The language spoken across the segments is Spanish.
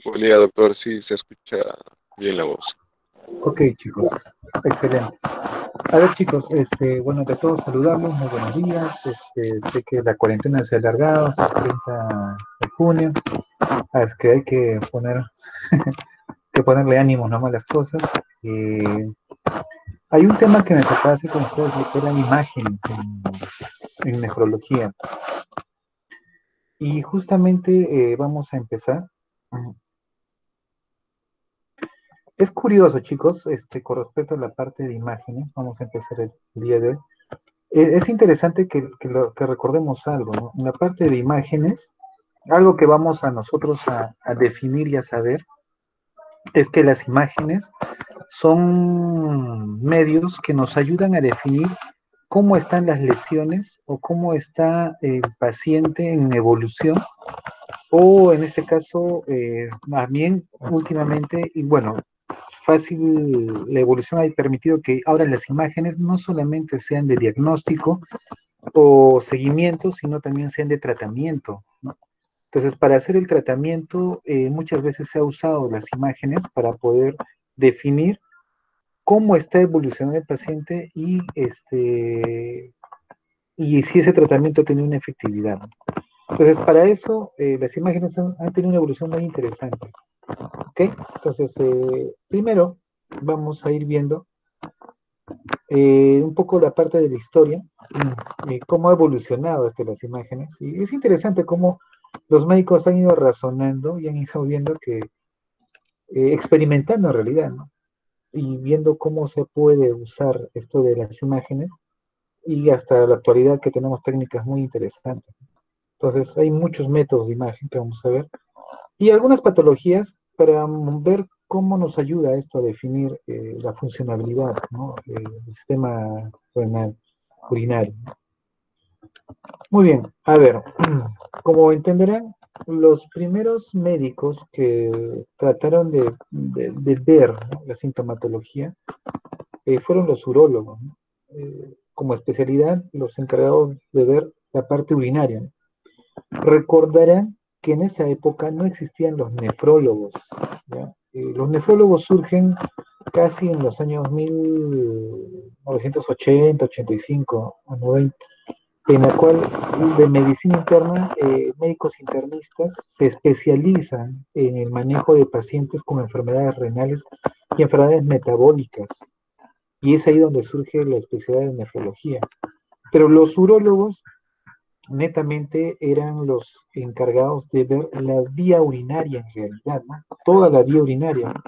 Buen día, doctor. Sí, se escucha bien la voz. Ok, chicos, excelente. A ver, chicos, bueno, de todos saludamos, muy buenos días. Sé que la cuarentena se ha alargado hasta el 30 de junio. Es que hay que ponerle ánimos nomás a las cosas. Eh, Hay un tema que me tocaba hacer con ustedes, lo que eran imágenes en nefrología. Y justamente vamos a empezar. Es curioso, chicos, con respecto a la parte de imágenes, vamos a empezar el día de hoy. Es interesante que recordemos algo, ¿no? En la parte de imágenes, algo que vamos a nosotros a definir y a saber es que las imágenes son medios que nos ayudan a definir cómo están las lesiones o cómo está el paciente en evolución o en este caso, más bien últimamente, y bueno, fácil, la evolución ha permitido que ahora las imágenes no solamente sean de diagnóstico, o seguimiento, sino también sean de tratamiento, ¿no? Entonces, para hacer el tratamiento, muchas veces se ha usado las imágenes para poder definir cómo está evolucionando el paciente y si ese tratamiento tiene una efectividad, ¿no? Entonces, para eso, las imágenes han tenido una evolución muy interesante. ¿Ok? Entonces, primero vamos a ir viendo un poco la parte de la historia, cómo ha evolucionado las imágenes. Y es interesante cómo los médicos han ido razonando y han ido viendo experimentando en realidad, ¿no? Y viendo cómo se puede usar esto de las imágenes y hasta la actualidad que tenemos técnicas muy interesantes. Entonces, hay muchos métodos de imagen que vamos a ver y algunas patologías para ver cómo nos ayuda esto a definir la funcionabilidad, ¿no? Del sistema renal, urinario. Muy bien, a ver, como entenderán, los primeros médicos que trataron de ver, ¿no?, la sintomatología fueron los urólogos, ¿no? Como especialidad, los encargados de ver la parte urinaria, ¿no? Recordarán que en esa época no existían los nefrólogos, ¿ya? Los nefrólogos surgen casi en los años 1980, 85 o 90, en la cual de medicina interna, médicos internistas se especializan en el manejo de pacientes con enfermedades renales y enfermedades metabólicas. Y es ahí donde surge la especialidad de nefrología. Pero los urólogos netamente eran los encargados de ver la vía urinaria en realidad, ¿no? Toda la vía urinaria, ¿no?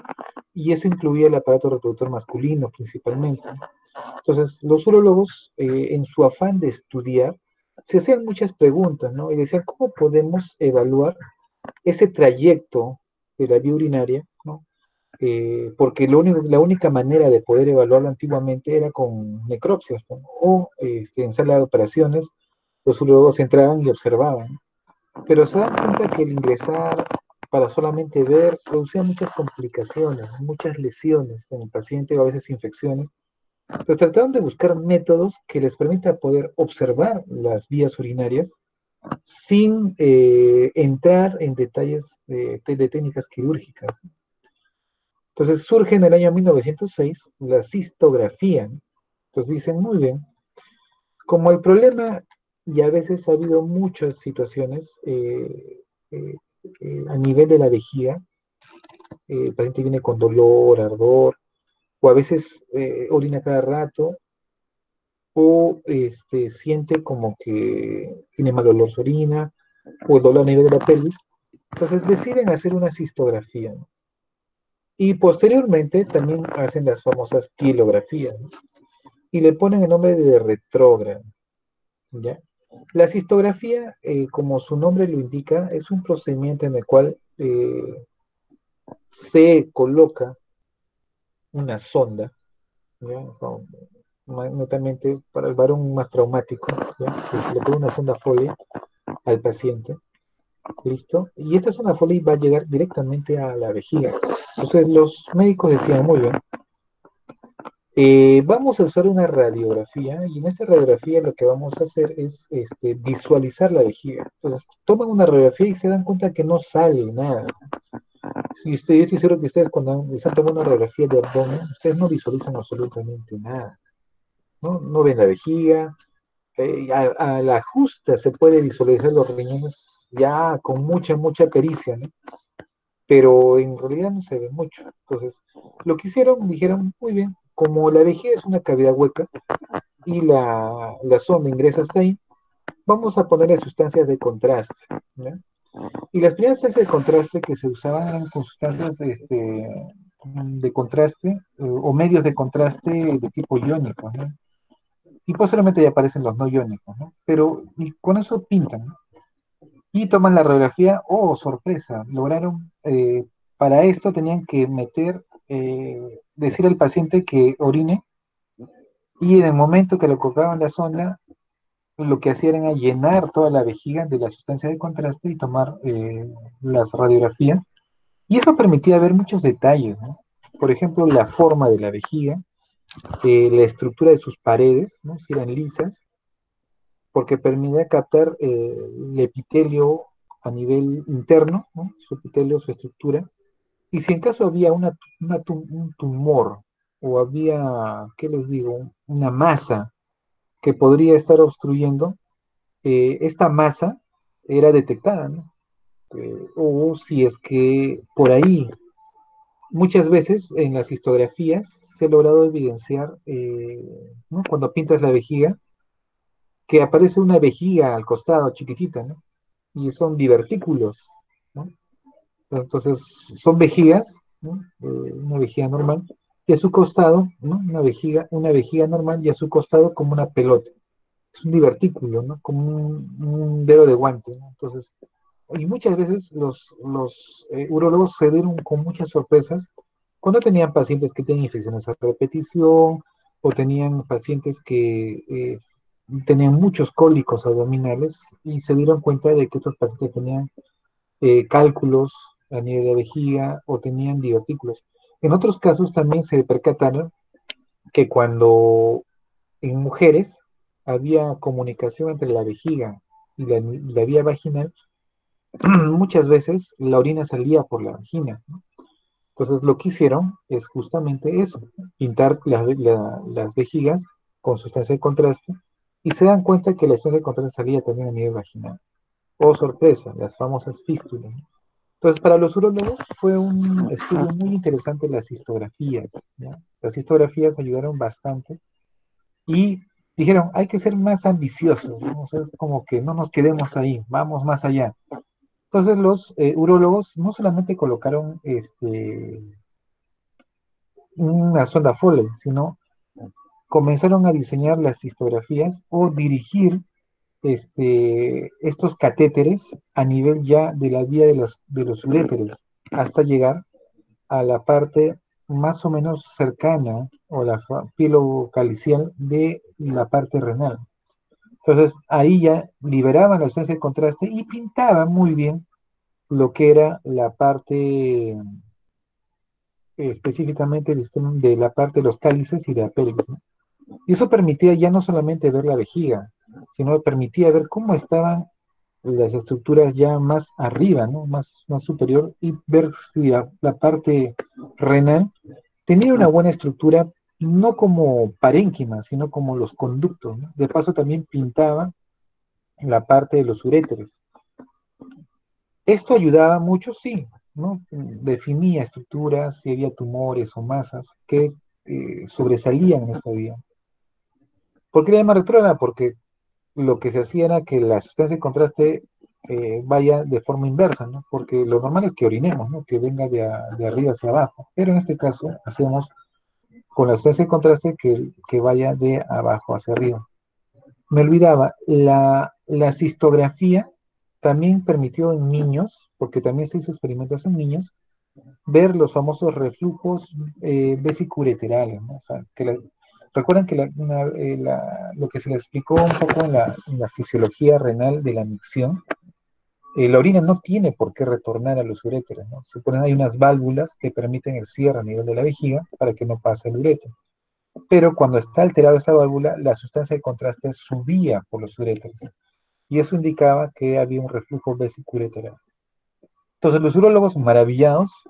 Y eso incluía el aparato reproductor masculino principalmente, ¿no? Entonces, los urólogos, en su afán de estudiar, se hacían muchas preguntas, ¿no? Y decían, ¿cómo podemos evaluar ese trayecto de la vía urinaria, ¿no? Porque la única manera de poder evaluarlo antiguamente era con necropsias, ¿no? O en sala de operaciones, los urólogos entraban y observaban, ¿no? Pero se dan cuenta que el ingresar para solamente ver producía muchas complicaciones, muchas lesiones en el paciente o a veces infecciones. Entonces trataron de buscar métodos que les permita poder observar las vías urinarias sin entrar en detalles de técnicas quirúrgicas. Entonces surge en el año 1906 la cistografía, ¿no? Entonces dicen, muy bien, como el problema, y a veces ha habido muchas situaciones eh, a nivel de la vejiga, el paciente viene con dolor, ardor, o a veces orina cada rato, o siente como que tiene mal olor su orina, o el dolor a nivel de la pelvis. Entonces deciden hacer una cistografía, ¿no? Y posteriormente también hacen las famosas pielografías, ¿no? Y le ponen el nombre de retrógrado, ¿ya? La cistografía, como su nombre lo indica, es un procedimiento en el cual se coloca una sonda, ¿ya? Netamente para el varón más traumático, ¿ya? Que se le pone una sonda Foley al paciente, ¿listo? Y esta sonda Foley va a llegar directamente a la vejiga. Entonces los médicos decían, muy bien, vamos a usar una radiografía y en esta radiografía lo que vamos a hacer es visualizar la vejiga. Entonces toman una radiografía y se dan cuenta que no sale nada. si usted, yo estoy seguro que ustedes cuando están tomando una radiografía de abdomen, ustedes no visualizan absolutamente nada, ¿no? No ven la vejiga, a la justa se puede visualizar los riñones ya con mucha pericia, ¿no? Pero en realidad no se ve mucho. Entonces, lo que hicieron, dijeron, muy bien, como la vejiga es una cavidad hueca y la sonda ingresa hasta ahí, vamos a ponerle sustancias de contraste, ¿no? Y las primeras sustancias de contraste que se usaban eran con sustancias de contraste o medios de contraste de tipo iónico, ¿no? Y posteriormente ya aparecen los no iónicos, ¿no? Pero y con eso pintan, ¿no? Y toman la radiografía, oh, sorpresa, lograron, para esto tenían que decir al paciente que orine, y en el momento que lo colocaban la sonda, lo que hacían era llenar toda la vejiga de la sustancia de contraste y tomar las radiografías, y eso permitía ver muchos detalles, ¿no? Por ejemplo, la forma de la vejiga, la estructura de sus paredes, ¿no? Si eran lisas, porque permitía captar el epitelio a nivel interno, ¿no? Su epitelio, su estructura, y si en caso había un tumor o había, ¿qué les digo?, una masa que podría estar obstruyendo, esta masa era detectada, ¿no? O si es que por ahí, muchas veces en las histografías se ha logrado evidenciar, ¿no? Cuando pintas la vejiga, que aparece una vejiga al costado chiquitita, ¿no? Y son divertículos, ¿no? Entonces, son vejigas, ¿no? Una vejiga normal, y a su costado, ¿no? Una vejiga normal y a su costado como una pelota. Es un divertículo, ¿no? Como un dedo de guante, ¿no? Entonces, y muchas veces los urólogos se dieron con muchas sorpresas cuando tenían pacientes que tenían infecciones a repetición o tenían pacientes que tenían muchos cólicos abdominales y se dieron cuenta de que estos pacientes tenían cálculos a nivel de vejiga o tenían divertículos. En otros casos también se percataron que cuando en mujeres había comunicación entre la vejiga y la vía vaginal, muchas veces la orina salía por la vagina, ¿no? Entonces lo que hicieron es justamente eso, pintar las vejigas con sustancia de contraste y se dan cuenta que la sustancia de contraste salía también a nivel vaginal. Oh, sorpresa, las famosas fístulas, ¿no? Entonces, para los urólogos fue un estudio muy interesante las histografías, ¿ya? Las histografías ayudaron bastante y dijeron, hay que ser más ambiciosos, ¿no? O sea, como que no nos quedemos ahí, vamos más allá. Entonces, los urólogos no solamente colocaron una sonda Foley, sino comenzaron a diseñar las histografías o dirigir estos catéteres a nivel ya de la vía de los uréteres, hasta llegar a la parte más o menos cercana o la pilocalicial de la parte renal. Entonces ahí ya liberaban la sustancia de contraste y pintaban muy bien lo que era la parte, específicamente el sistema de la parte de los cálices y de la pelvis, ¿no? Y eso permitía ya no solamente ver la vejiga, sino permitía ver cómo estaban las estructuras ya más arriba, ¿no? Más superior, y ver si la parte renal tenía una buena estructura, no como parénquima, sino como los conductos, ¿no? De paso también pintaba la parte de los uréteres. Esto ayudaba mucho, sí, ¿no? Definía estructuras, si había tumores o masas que sobresalían en esta vía. ¿Por qué la llama retrógrada? Porque lo que se hacía era que la sustancia de contraste vaya de forma inversa, ¿no? Porque lo normal es que orinemos, ¿no? Que venga de arriba hacia abajo. Pero en este caso hacemos con la sustancia de contraste que vaya de abajo hacia arriba. Me olvidaba, la cistografía también permitió en niños, porque también se hizo experimentos en niños, ver los famosos reflujos vesicureterales, ¿no? O sea, recuerdan que lo que se le explicó un poco en la fisiología renal de la micción, la orina no tiene por qué retornar a los uréteres, ¿no? Suponen hay unas válvulas que permiten el cierre a nivel de la vejiga para que no pase el uréter. Pero cuando está alterada esa válvula, la sustancia de contraste subía por los uréteres. Y eso indicaba que había un reflujo vesicureteral. Entonces los urólogos, maravillados,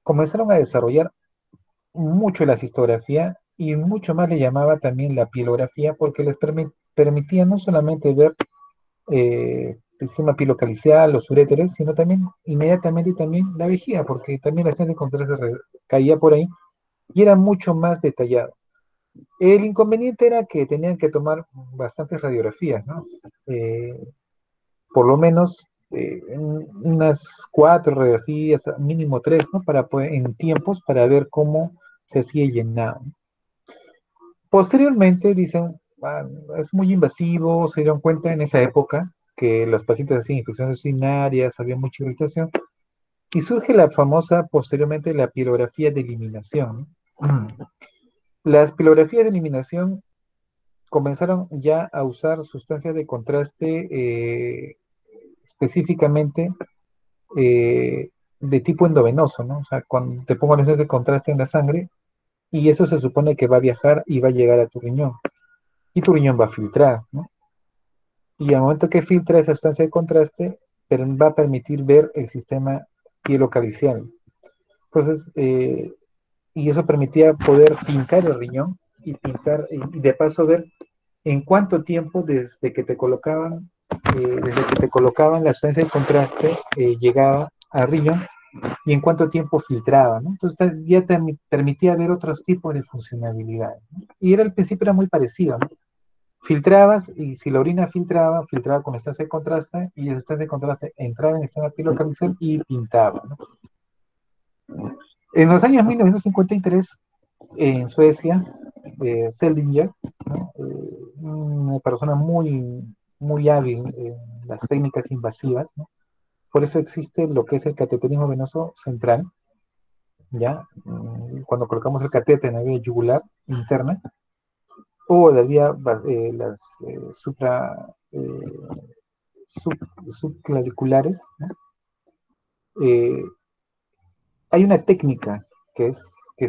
comenzaron a desarrollar mucho la cistografía y mucho más le llamaba también la pielografía porque les permitía no solamente ver el sistema pilocalicial, los uréteres, sino también inmediatamente también la vejiga, porque también la estancia de contraste caía por ahí y era mucho más detallado. El inconveniente era que tenían que tomar bastantes radiografías, ¿no? Eh, por lo menos unas 4 radiografías, mínimo 3, ¿no? Para poder, en tiempos para ver cómo se hacía llenado. Posteriormente dicen, "Ah, es muy invasivo", se dieron cuenta en esa época que los pacientes hacían infecciones urinarias, había mucha irritación, y surge la famosa, posteriormente, la pilografía de eliminación. Las pilografías de eliminación comenzaron ya a usar sustancias de contraste específicamente de tipo endovenoso, ¿no? O sea, cuando te pongo sustancias de contraste en la sangre, y eso se supone que va a viajar y va a llegar a tu riñón, y tu riñón va a filtrar, ¿no? Y al momento que filtra esa sustancia de contraste, pero va a permitir ver el sistema pielocalicial. Entonces, y eso permitía poder pintar el riñón y pintar, y de paso ver en cuánto tiempo desde que te colocaban la sustancia de contraste, llegaba al riñón y en cuánto tiempo filtraba, ¿no? Entonces ya te permitía ver otros tipos de funcionalidades, ¿no? Y era, al principio era muy parecido, ¿no? Filtrabas y si la orina filtraba, filtraba con estancia de contraste y esa estancia de contraste entraba en el sistema pilocalizal y pintaba, ¿no? En los años 1953, en Suecia, Seldinger, ¿no? Una persona muy, muy hábil en las técnicas invasivas, ¿no? Por eso existe lo que es el cateterismo venoso central, ¿ya? Cuando colocamos el catéter en la vía yugular interna o la vía, las supra, sub, subclaviculares, ¿no? eh, hay una técnica que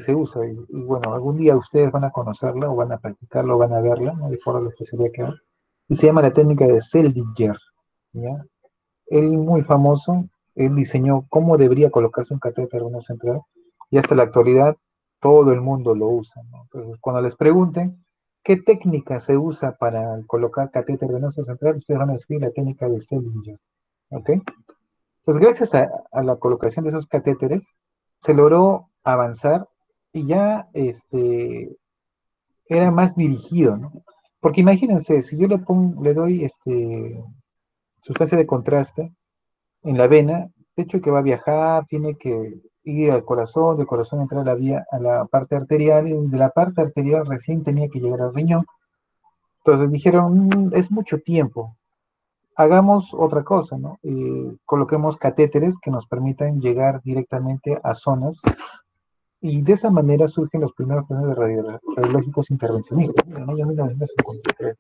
se usa y, bueno, algún día ustedes van a conocerla o van a practicarla o van a verla, ¿no? De acuerdo a la especialidad que hay, y se llama la técnica de Seldinger, ¿ya? Él muy famoso, él diseñó cómo debería colocarse un catéter venoso central y hasta la actualidad todo el mundo lo usa, ¿no? Entonces, cuando les pregunten qué técnica se usa para colocar catéter venoso central, ustedes van a decir la técnica de Seldinger, ¿ok? Pues gracias a la colocación de esos catéteres, se logró avanzar y ya era más dirigido, ¿no? Porque imagínense, si yo le doy sustancia de contraste en la vena, de hecho que va a viajar, tiene que ir al corazón, del corazón entrar a la vía, a la parte arterial, y de la parte arterial recién tenía que llegar al riñón. Entonces dijeron, es mucho tiempo, hagamos otra cosa, ¿no? Coloquemos catéteres que nos permitan llegar directamente a zonas y de esa manera surgen los primeros planes de radiológicos intervencionistas, ¿no? En el año 1953.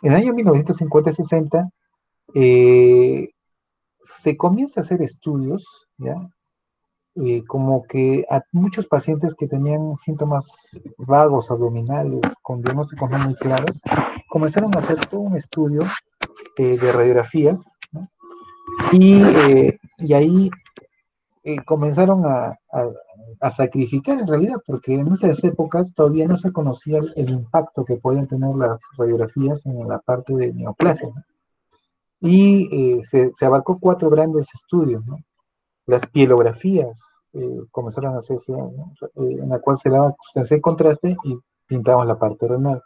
En el año 1950-60 eh, se comienza a hacer estudios, ¿ya? Como que a muchos pacientes que tenían síntomas vagos abdominales con diagnósticos no muy claros, comenzaron a hacer todo un estudio de radiografías, ¿no? Y ahí comenzaron a sacrificar en realidad, porque en esas épocas todavía no se conocía el impacto que podían tener las radiografías en la parte de neoplasia, ¿no? Y se abarcó 4 grandes estudios, ¿no? Las pielografías comenzaron a hacerse, ¿no? En la cual se daba sustancia de contraste y pintaban la parte renal.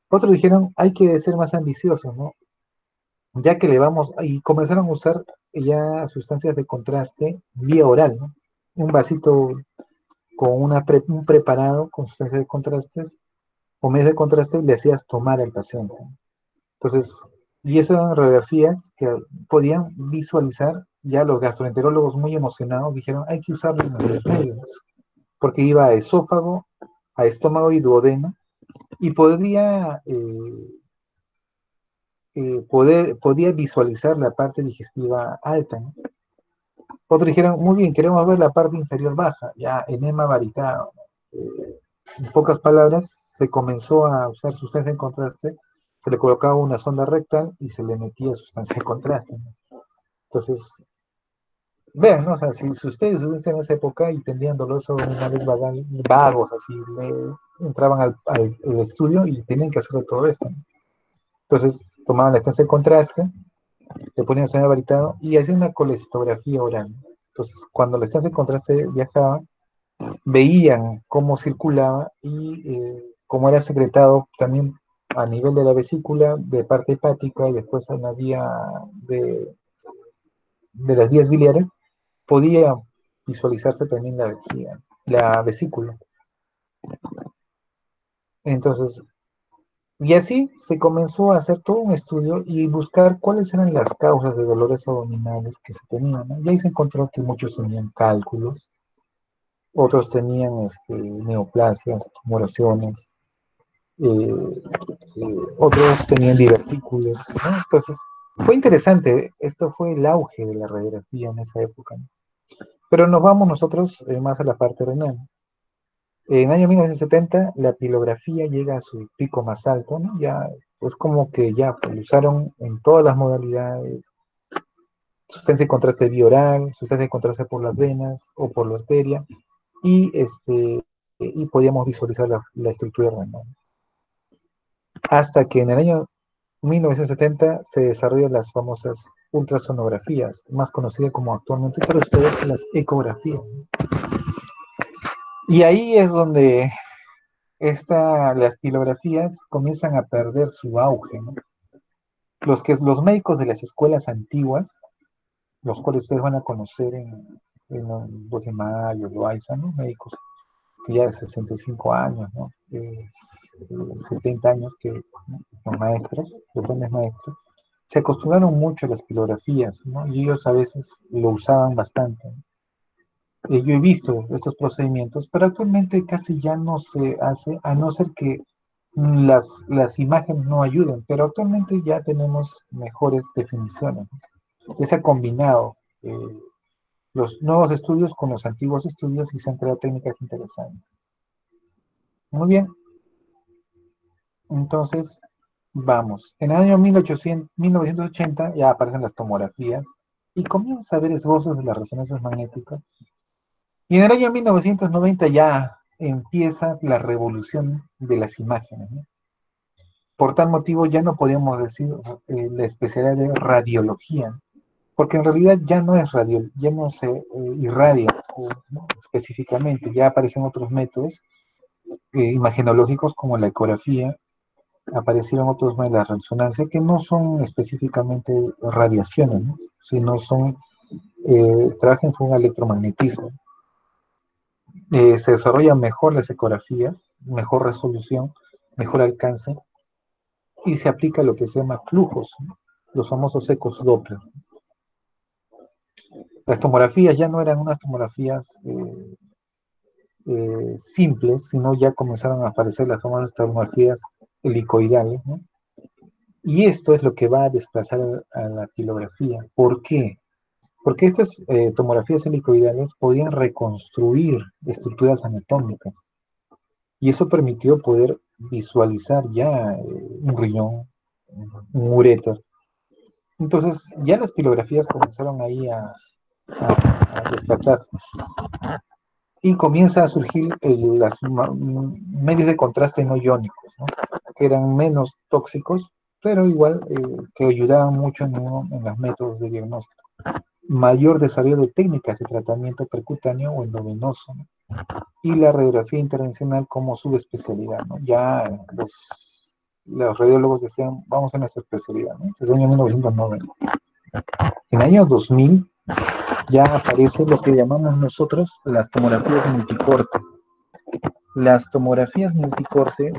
Otros dijeron, hay que ser más ambiciosos, ¿no? Ya que le vamos, y comenzaron a usar ya sustancias de contraste vía oral, ¿no? Un vasito con un preparado con sustancias de contrastes o medios de contraste le hacías tomar al paciente. Entonces, y esas eran radiografías que podían visualizar, ya los gastroenterólogos muy emocionados dijeron, hay que usarlo en los medios, porque iba a esófago, a estómago y duodeno, y podía visualizar la parte digestiva alta, ¿no? Otros dijeron, muy bien, queremos ver la parte inferior baja, ya enema varitado. En pocas palabras, se comenzó a usar sustancia en contraste, se le colocaba una sonda rectal y se le metía sustancia de contraste, ¿no? Entonces, vean, ¿no? O sea, si ustedes estuviesen en esa época y tenían dolores abdominales vagos, así, entraban al estudio y tenían que hacer todo esto, ¿no? Entonces tomaban la estancia de contraste, le ponían sonido varitado y hacían una colestografía oral. Entonces, cuando la estancia de contraste viajaba, veían cómo circulaba y cómo era secretado también a nivel de la vesícula, de parte hepática y después en la vía de las vías biliares, podía visualizarse también la vesícula. Entonces, y así se comenzó a hacer todo un estudio y buscar cuáles eran las causas de dolores abdominales que se tenían, ¿no? Y ahí se encontró que muchos tenían cálculos, otros tenían neoplasias, tumoraciones, eh, otros tenían divertículos, ¿no? Entonces, fue interesante, esto fue el auge de la radiografía en esa época, ¿no? Pero nos vamos nosotros más a la parte renal. En el año 1970 la pilografía llega a su pico más alto, ¿no? Ya, pues como que ya pues, lo usaron en todas las modalidades, sustancia de contraste bioral, sustancia de contraste por las venas o por la arteria, y, y podíamos visualizar la estructura renal. Hasta que en el año 1970 se desarrollan las famosas ultrasonografías, más conocidas como actualmente para ustedes las ecografías. Y ahí es donde las pilografías comienzan a perder su auge, ¿no? Los médicos de las escuelas antiguas, los cuales ustedes van a conocer en el 2 de mayo, Loaiza, ¿no? Médicos que ya de 65 años, ¿no? 70 años que son maestros, los grandes maestros, se acostumbraron mucho a las pilografías, ¿no? Y ellos a veces lo usaban bastante, ¿no? Yo he visto estos procedimientos, pero actualmente casi ya no se hace, a no ser que las imágenes no ayuden, pero actualmente ya tenemos mejores definiciones, ¿no? Ya se ha combinado los nuevos estudios con los antiguos estudios y se han creado técnicas interesantes. Muy bien, entonces vamos. En el año 1980 ya aparecen las tomografías y comienza a haber esbozos de las resonancias magnéticas. Y en el año 1990 ya empieza la revolución de las imágenes, ¿no? Por tal motivo ya no podemos decir la especialidad de radiología, porque en realidad ya no es radio, ya no se irradia, ¿no? Específicamente, ya aparecen otros métodos imagenológicos como la ecografía, aparecieron otros más de la resonancia que no son específicamente radiaciones, ¿no? Sino son, trabajan con electromagnetismo. Se desarrollan mejor las ecografías, mejor resolución, mejor alcance, y se aplica lo que se llama flujos, ¿no? Los famosos ecos Doppler. Las tomografías ya no eran unas tomografías simples, sino ya comenzaron a aparecer las famosas tomografías helicoidales, ¿no? Y esto es lo que va a desplazar a la pilografía. ¿Por qué? Porque estas tomografías helicoidales podían reconstruir estructuras anatómicas y eso permitió poder visualizar ya un riñón, un uréter. Entonces ya las pilografías comenzaron ahí a desplazarse y comienza a surgir los medios de contraste no iónicos, ¿no? Que eran menos tóxicos, pero igual que ayudaban mucho en los métodos de diagnóstico. Mayor desarrollo de técnicas de tratamiento percutáneo o endovenoso, ¿no? Y la radiografía intervencional como subespecialidad, ¿no? Ya los radiólogos decían, vamos a nuestra especialidad, ¿no? Desde el año 1990. En el año 2000 ya aparece lo que llamamos nosotros las tomografías multicorte. Las tomografías multicorte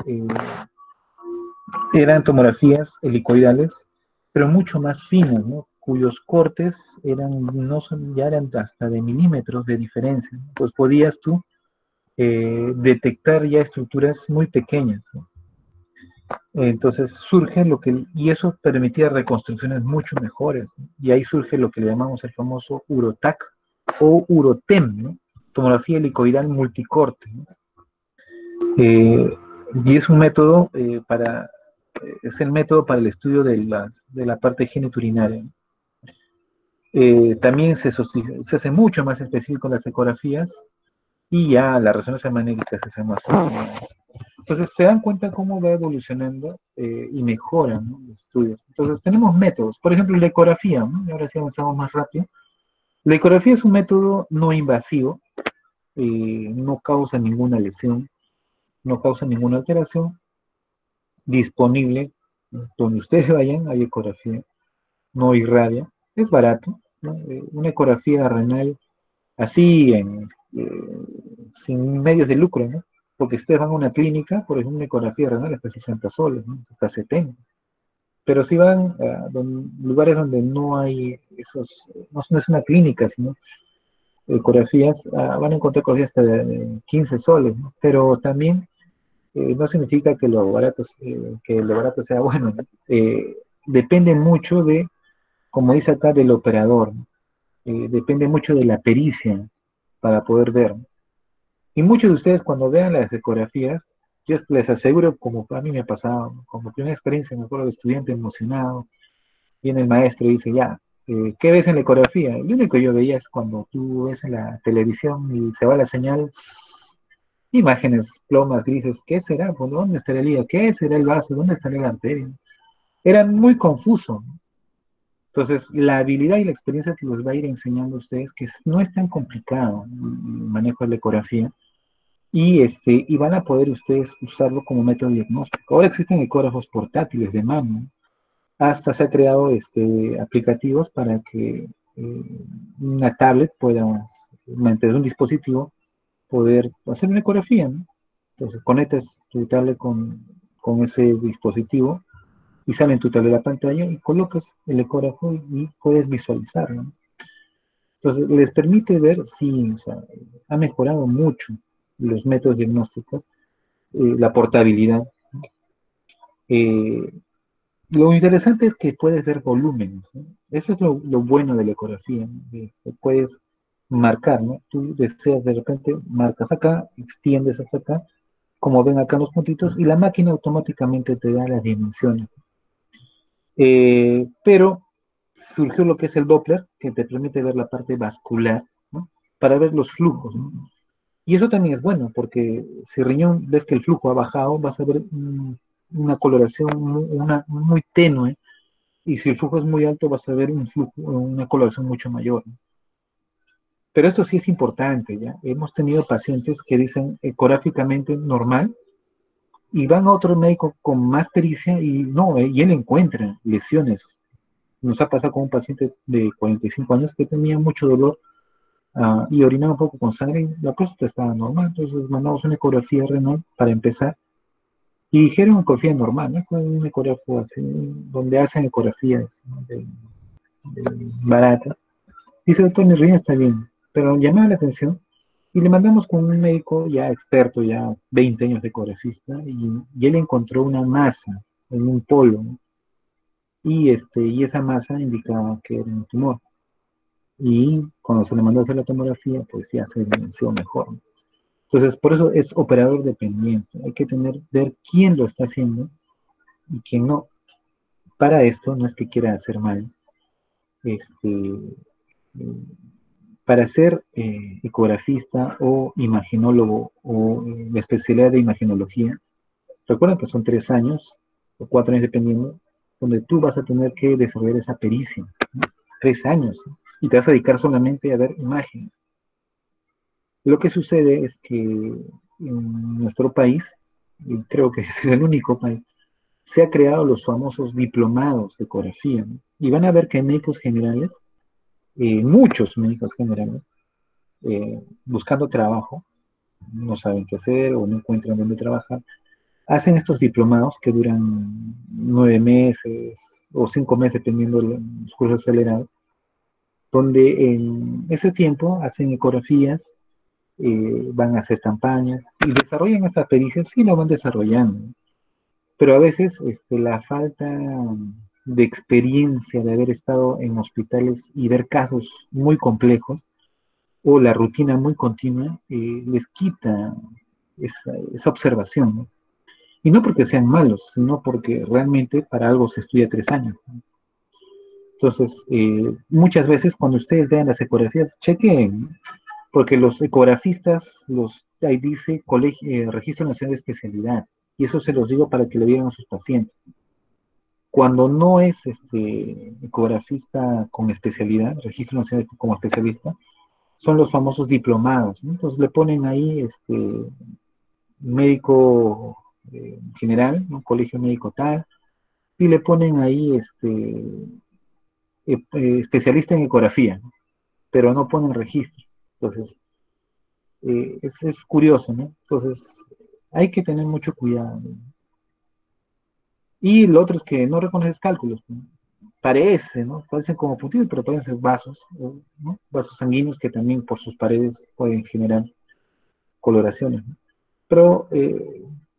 eran tomografías helicoidales, pero mucho más finas, ¿no? Cuyos cortes eran, no son, ya eran hasta de milímetros de diferencia. Pues podías tú detectar ya estructuras muy pequeñas, ¿no? Entonces surge lo que, y eso permitía reconstrucciones mucho mejores, ¿no? Y ahí surge lo que le llamamos el famoso UROTAC o UROTEM, ¿no? Tomografía helicoidal multicorte, ¿no? Y es un método es el método para el estudio de la parte genitourinaria, ¿no? También se hace mucho más específico las ecografías y ya la resonancia magnética se hace más fácil. Entonces se dan cuenta cómo va evolucionando y mejoran, ¿no?, los estudios. Entonces tenemos métodos, por ejemplo la ecografía, ¿no? Y ahora sí avanzamos más rápido. La ecografía es un método no invasivo, no causa ninguna lesión, no causa ninguna alteración, disponible, ¿no?, donde ustedes vayan hay ecografía, no irradia, es barato, ¿no? Una ecografía renal así sin medios de lucro, ¿no? Porque si ustedes van a una clínica, por ejemplo, una ecografía renal hasta 60 soles, ¿no?, hasta 70. Pero si van a lugares donde no hay esos, no es una clínica, sino ecografías, van a encontrar ecografías hasta de 15 soles, ¿no? Pero también no significa que lo barato sea bueno, ¿no? Depende mucho de, como dice acá, del operador, ¿no? Depende mucho de la pericia para poder ver, ¿no? Y muchos de ustedes cuando vean las ecografías, yo les aseguro, como a mí me ha pasado, ¿no?, como primera experiencia, me acuerdo de estudiante emocionado, viene el maestro y dice, ya, ¿qué ves en la ecografía? Lo único que yo veía es cuando tú ves en la televisión y se va la señal, imágenes, plomas, grises, ¿qué será? Pues, ¿dónde estará el hígado? ¿Qué será el vaso? ¿Dónde estará la arteria? Era muy confuso, ¿no? Entonces, la habilidad y la experiencia que los va a ir enseñando a ustedes, que no es tan complicado el manejo de la ecografía, y van a poder ustedes usarlo como método diagnóstico. Ahora existen ecógrafos portátiles de mano, ¿no? Hasta se ha creado aplicativos para que una tablet pueda, mediante un dispositivo, poder hacer una ecografía, ¿no? Entonces conectas tu tablet con ese dispositivo y sale en tu tablet la pantalla y colocas el ecógrafo y puedes visualizarlo, ¿no? Entonces les permite ver si, o sea, ha mejorado mucho los métodos diagnósticos, la portabilidad. Eh, lo interesante es que puedes ver volúmenes, ¿no? Eso es lo bueno de la ecografía, ¿no? Puedes marcar, ¿no? Tú deseas de repente, marcas acá, extiendes hasta acá, como ven acá en los puntitos, y la máquina automáticamente te da las dimensiones. Pero surgió lo que es el Doppler, que te permite ver la parte vascular, ¿no?, para ver los flujos, ¿no? Y eso también es bueno, porque si riñón ves que el flujo ha bajado, vas a ver una coloración muy tenue, y si el flujo es muy alto, vas a ver una coloración mucho mayor, ¿no? Pero esto sí es importante, ¿ya? Hemos tenido pacientes que dicen ecográficamente normal, y van a otro médico con más pericia y no, y él encuentra lesiones. Nos ha pasado con un paciente de 45 años que tenía mucho dolor, y orinaba un poco con sangre, y la próstata estaba normal. Entonces mandamos una ecografía renal para empezar, y dijeron ecografía normal, ¿no? Fue un ecógrafo así, donde hacen ecografías, ¿no?, baratas. Dice, doctor, mi riñón está bien, pero llamaba la atención y le mandamos con un médico ya experto, ya 20 años de ecografista, y él encontró una masa en un polo, ¿no? Y esa masa indicaba que era un tumor. Y cuando se le mandó a hacer la tomografía, pues ya se evidenció mejor, ¿no? Entonces, por eso es operador dependiente. Hay que ver quién lo está haciendo y quién no. Para esto, no es que quiera hacer mal, este, para ser ecografista o imaginólogo o la especialidad de imaginología, recuerda que son 3 años o 4 años dependiendo, donde tú vas a tener que desarrollar esa pericia, ¿no? 3 años, ¿no? Y te vas a dedicar solamente a ver imágenes. Lo que sucede es que en nuestro país, y creo que es el único país, se ha creado los famosos diplomados de ecografía, ¿no? Y van a ver que médicos generales, muchos médicos generales, buscando trabajo, no saben qué hacer o no encuentran dónde trabajar, hacen estos diplomados que duran 9 meses o 5 meses, dependiendo de los cursos acelerados, donde en ese tiempo hacen ecografías, van a hacer campañas y desarrollan estas pericias, sí lo van desarrollando, pero a veces la falta de experiencia de haber estado en hospitales y ver casos muy complejos, o la rutina muy continua, les quita esa observación, ¿no? Y no porque sean malos, sino porque realmente para algo se estudia 3 años, ¿no? Entonces, muchas veces cuando ustedes vean las ecografías, chequen, porque los ecografistas, ahí dice Registro Nacional de Especialidad, y eso se los digo para que lo digan a sus pacientes. Cuando no es ecografista con especialidad, Registro Nacional como especialista, son los famosos diplomados, ¿no? Entonces le ponen ahí médico general, ¿no? Colegio médico tal, y le ponen ahí especialista en ecografía, ¿no? Pero no ponen registro. Entonces, es curioso, ¿no? Entonces, hay que tener mucho cuidado, ¿no? Y lo otro es que no reconoces cálculos, ¿no? Parece, ¿no? Parecen como puntitos, pero pueden ser vasos, ¿no? Vasos sanguíneos que también por sus paredes pueden generar coloraciones, ¿no? Pero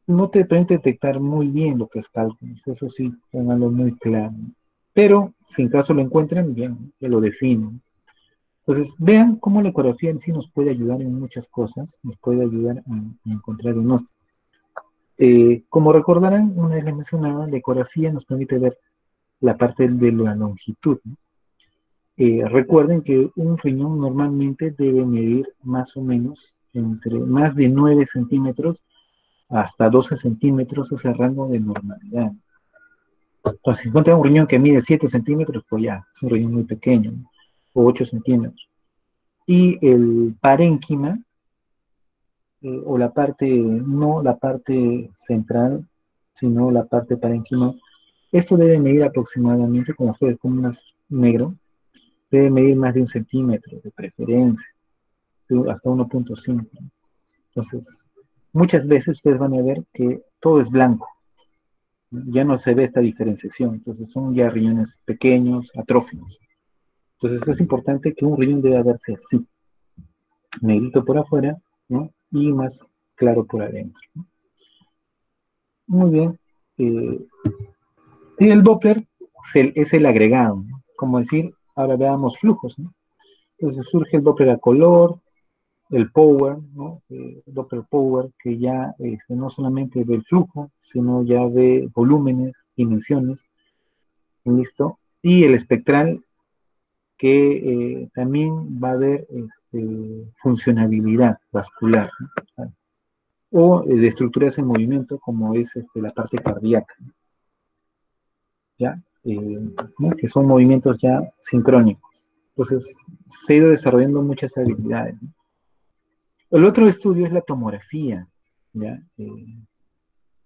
no te permite detectar muy bien lo que es cálculos, eso sí, tenganlo muy claro, ¿no? Pero si en caso lo encuentran, bien, que lo definen. Entonces, vean cómo la ecografía en sí nos puede ayudar en muchas cosas, nos puede ayudar a encontrar diagnósticos. Como recordarán, una vez les mencionaba, la ecografía nos permite ver la parte de la longitud, ¿no? Recuerden que un riñón normalmente debe medir más o menos entre más de 9 centímetros hasta 12 centímetros, es el rango de normalidad. Entonces, si encuentran un riñón que mide 7 centímetros, pues ya, es un riñón muy pequeño, ¿no? O 8 centímetros. Y el parénquima, o la parte, no la parte central, sino la parte parénquima, esto debe medir aproximadamente, como fue como un negro, debe medir más de 1 centímetro de preferencia, hasta 1,5. Entonces, muchas veces ustedes van a ver que todo es blanco, ya no se ve esta diferenciación, entonces son ya riñones pequeños, atróficos. Entonces es importante que un riñón debe verse así, negrito por afuera, ¿no? Y más claro por adentro, ¿no? Muy bien. Y el Doppler es el agregado, ¿no? Como decir, ahora veamos flujos, ¿no? Entonces surge el Doppler a color, el Power, ¿no? Doppler Power, que ya no solamente ve el flujo, sino ya ve volúmenes, dimensiones, ¿listo? Y el espectral, que también va a haber funcionabilidad vascular, ¿no? O de estructuras en movimiento, como es la parte cardíaca, ¿ya? ¿No? Que son movimientos ya sincrónicos. Entonces, se ha ido desarrollando muchas habilidades, ¿no? El otro estudio es la tomografía, ¿ya?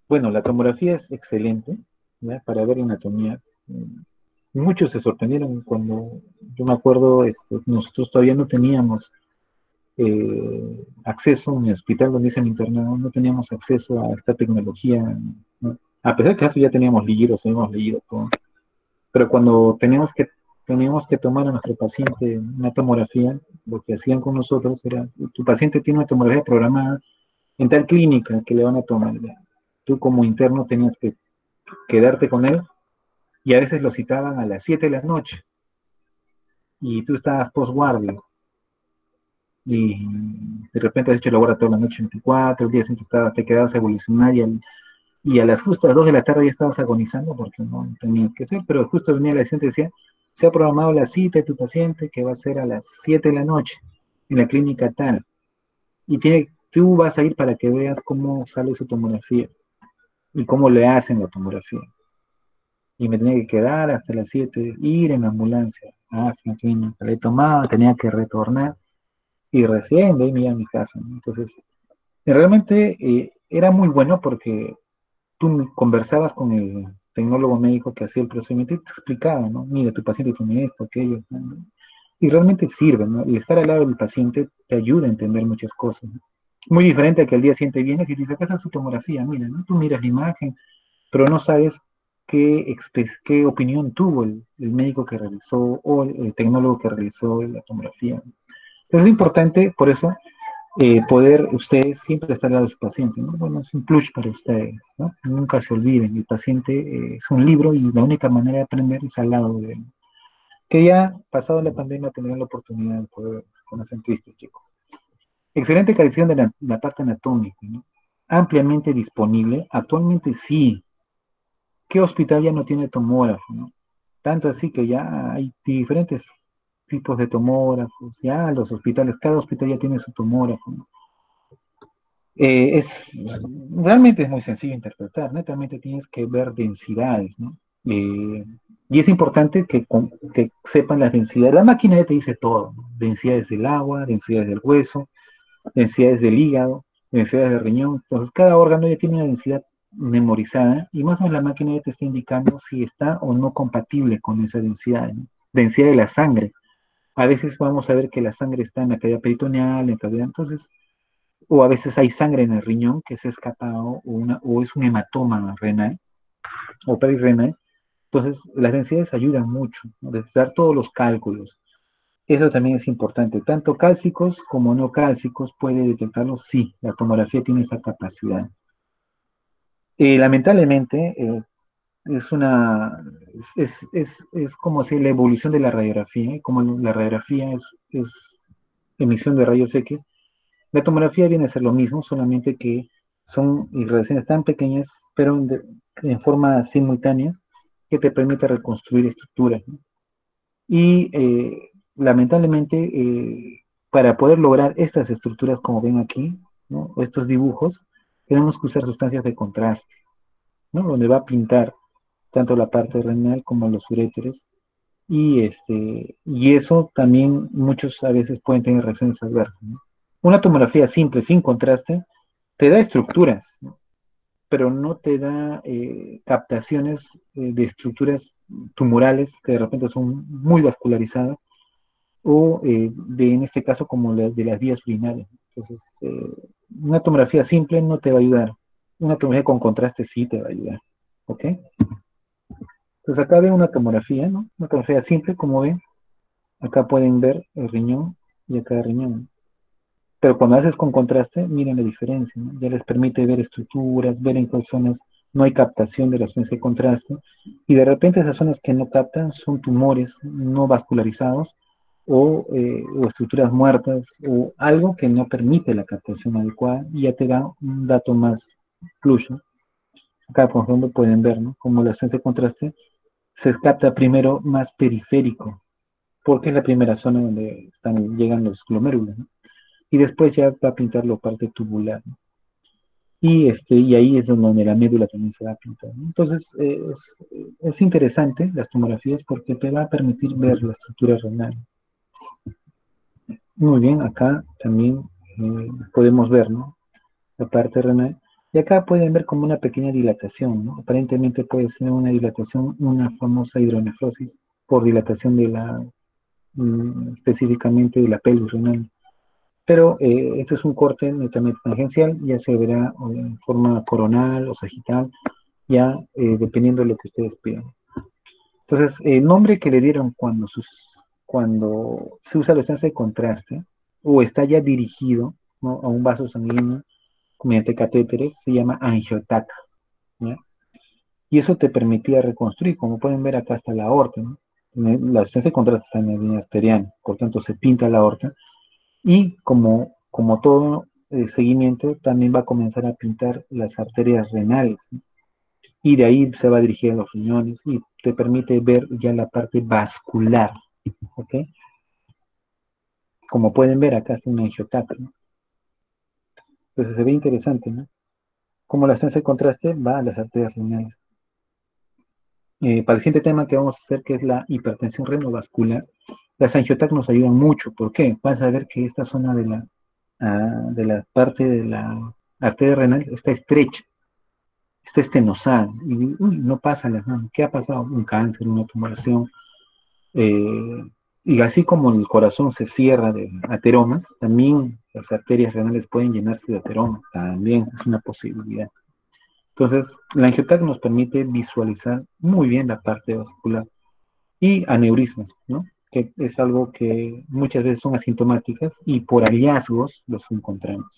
Bueno, la tomografía es excelente, ¿ya? Para ver anatomía. Muchos se sorprendieron cuando, yo me acuerdo, nosotros todavía no teníamos acceso en el hospital donde hice mi internado, no teníamos acceso a esta tecnología, ¿no? A pesar que nosotros ya teníamos libros, habíamos leído todo, pero cuando teníamos que tomar a nuestro paciente una tomografía, lo que hacían con nosotros era, tu paciente tiene una tomografía programada en tal clínica que le van a tomar, ya. Tú como interno tenías que quedarte con él y a veces lo citaban a las 7 de la noche y tú estabas postguardia y de repente has hecho la guardia toda la noche 24, el día siguiente te quedabas a evolucionar y a las justas 2 de la tarde ya estabas agonizando porque no tenías que hacer, pero justo venía la paciente y decía, se ha programado la cita de tu paciente que va a ser a las 7 de la noche en la clínica tal, y tú vas a ir para que veas cómo sale su tomografía y cómo le hacen la tomografía. Y me tenía que quedar hasta las 7, ir en la ambulancia hasta la clínica, le tomaba, tenía que retornar y recién de ahí me iba a mi casa, ¿no? Entonces, realmente era muy bueno porque tú conversabas con el tecnólogo médico que hacía el procedimiento y te explicaba, ¿no? Mira, tu paciente tiene esto, aquello, ¿no? Y realmente sirve, ¿no? Y estar al lado del paciente te ayuda a entender muchas cosas, ¿no? Muy diferente a que al día siguiente vienes y te dices, acá está su tomografía, mira, ¿no? Tú miras la imagen, pero no sabes qué opinión tuvo el médico que realizó o el tecnólogo que realizó la tomografía, ¿no? Entonces es importante, por eso, poder ustedes siempre estar al lado de su paciente, ¿no? Bueno, es un plus para ustedes, ¿no? Nunca se olviden, el paciente es un libro y la única manera de aprender es al lado de él. Que ya pasado la pandemia tendrán la oportunidad de poder conocer tristes, chicos. Excelente calidad de la parte anatómica, ¿no? Ampliamente disponible. Actualmente sí. ¿Qué hospital ya no tiene tomógrafo, no? Tanto así que ya hay diferentes tipos de tomógrafos, ya los hospitales, cada hospital ya tiene su tomógrafo, ¿no? Es, realmente es muy sencillo interpretar, netamente tienes que ver densidades, ¿no? Eh, y es importante que sepan las densidades. La máquina ya te dice todo, ¿no? Densidades del agua, densidades del hueso, densidades del hígado, densidades del riñón. Entonces, cada órgano ya tiene una densidad memorizada y más o menos la máquina ya te está indicando si está o no compatible con esa densidad, ¿no? Densidad de la sangre. A veces vamos a ver que la sangre está en la cavidad peritoneal, en la cavidad, entonces, o a veces hay sangre en el riñón que se ha escapado, o es un hematoma renal o perirrenal. Entonces, las densidades ayudan mucho, ¿no? De dar todos los cálculos. Eso también es importante. Tanto cálcicos como no cálcicos puede detectarlos. Sí, la tomografía tiene esa capacidad. Lamentablemente, es una, es como si la evolución de la radiografía, ¿eh? Como la radiografía es emisión de rayos X, la tomografía viene a ser lo mismo, solamente que son irradiaciones tan pequeñas, pero en forma simultánea, que te permite reconstruir estructuras, ¿no? Y lamentablemente, para poder lograr estas estructuras, como ven aquí, ¿no? O estos dibujos, tenemos que usar sustancias de contraste, ¿no? Donde va a pintar tanto la parte renal como los uréteres. Y eso también muchos a veces pueden tener reacciones adversas, ¿no? Una tomografía simple, sin contraste, te da estructuras, ¿no? Pero no te da captaciones de estructuras tumorales que de repente son muy vascularizadas o en este caso como de las vías urinarias. Entonces, una tomografía simple no te va a ayudar. Una tomografía con contraste sí te va a ayudar. ¿Ok? Entonces acá ven una tomografía, ¿no? Una tomografía simple, como ven. Acá pueden ver el riñón y acá el riñón. Pero cuando haces con contraste, miren la diferencia, ¿no? Ya les permite ver estructuras, ver en qué zonas no hay captación de las zonas de contraste. Y de repente esas zonas que no captan son tumores no vascularizados o estructuras muertas o algo que no permite la captación adecuada y ya te da un dato más fluyo. Acá, por ejemplo, pueden ver, ¿no? Como la zona de contraste se capta primero más periférico, porque es la primera zona donde llegan los glomérulos, ¿no? Y después ya va a pintar la parte tubular, ¿no? Y ahí es donde la médula también se va a pintar, ¿no? Entonces, es interesante las tomografías porque te va a permitir ver la estructura renal. Muy bien, acá también podemos ver, ¿no? La parte renal. Y acá pueden ver como una pequeña dilatación, ¿no? Aparentemente puede ser una dilatación, una famosa hidronefrosis por dilatación de específicamente de la pelvis renal. Pero este es un corte netamente tangencial, ya se verá en forma coronal o sagital, ya dependiendo de lo que ustedes pidan. Entonces, el nombre que le dieron cuando se usa la sustancia de contraste o está ya dirigido, ¿no? A un vaso sanguíneo mediante catéteres se llama angiotac, ¿ya? Y eso te permitía reconstruir, como pueden ver acá está la aorta, ¿no? La sustancia de contraste está en la línea arterial, por tanto se pinta la aorta y como todo seguimiento, también va a comenzar a pintar las arterias renales, ¿no? Y de ahí se va a dirigir a los riñones y te permite ver ya la parte vascular, ¿ok? Como pueden ver, acá está un angiotaca, ¿no? Entonces se ve interesante, ¿no? Como la estancia de contraste va a las arterias renales. Para el siguiente tema que vamos a hacer, que es la hipertensión renovascular, las angiotac nos ayudan mucho. ¿Por qué? Vas a ver que esta zona de la parte de la arteria renal está estrecha, está estenosada, y uy, no pasa las manos. ¿Qué ha pasado? Un cáncer, una tumoración. eh, y así como el corazón se cierra de ateromas, también las arterias renales pueden llenarse de ateromas, también es una posibilidad. Entonces, la angiotac nos permite visualizar muy bien la parte vascular y aneurismas, ¿no? Que es algo que muchas veces son asintomáticas y por hallazgos los encontramos.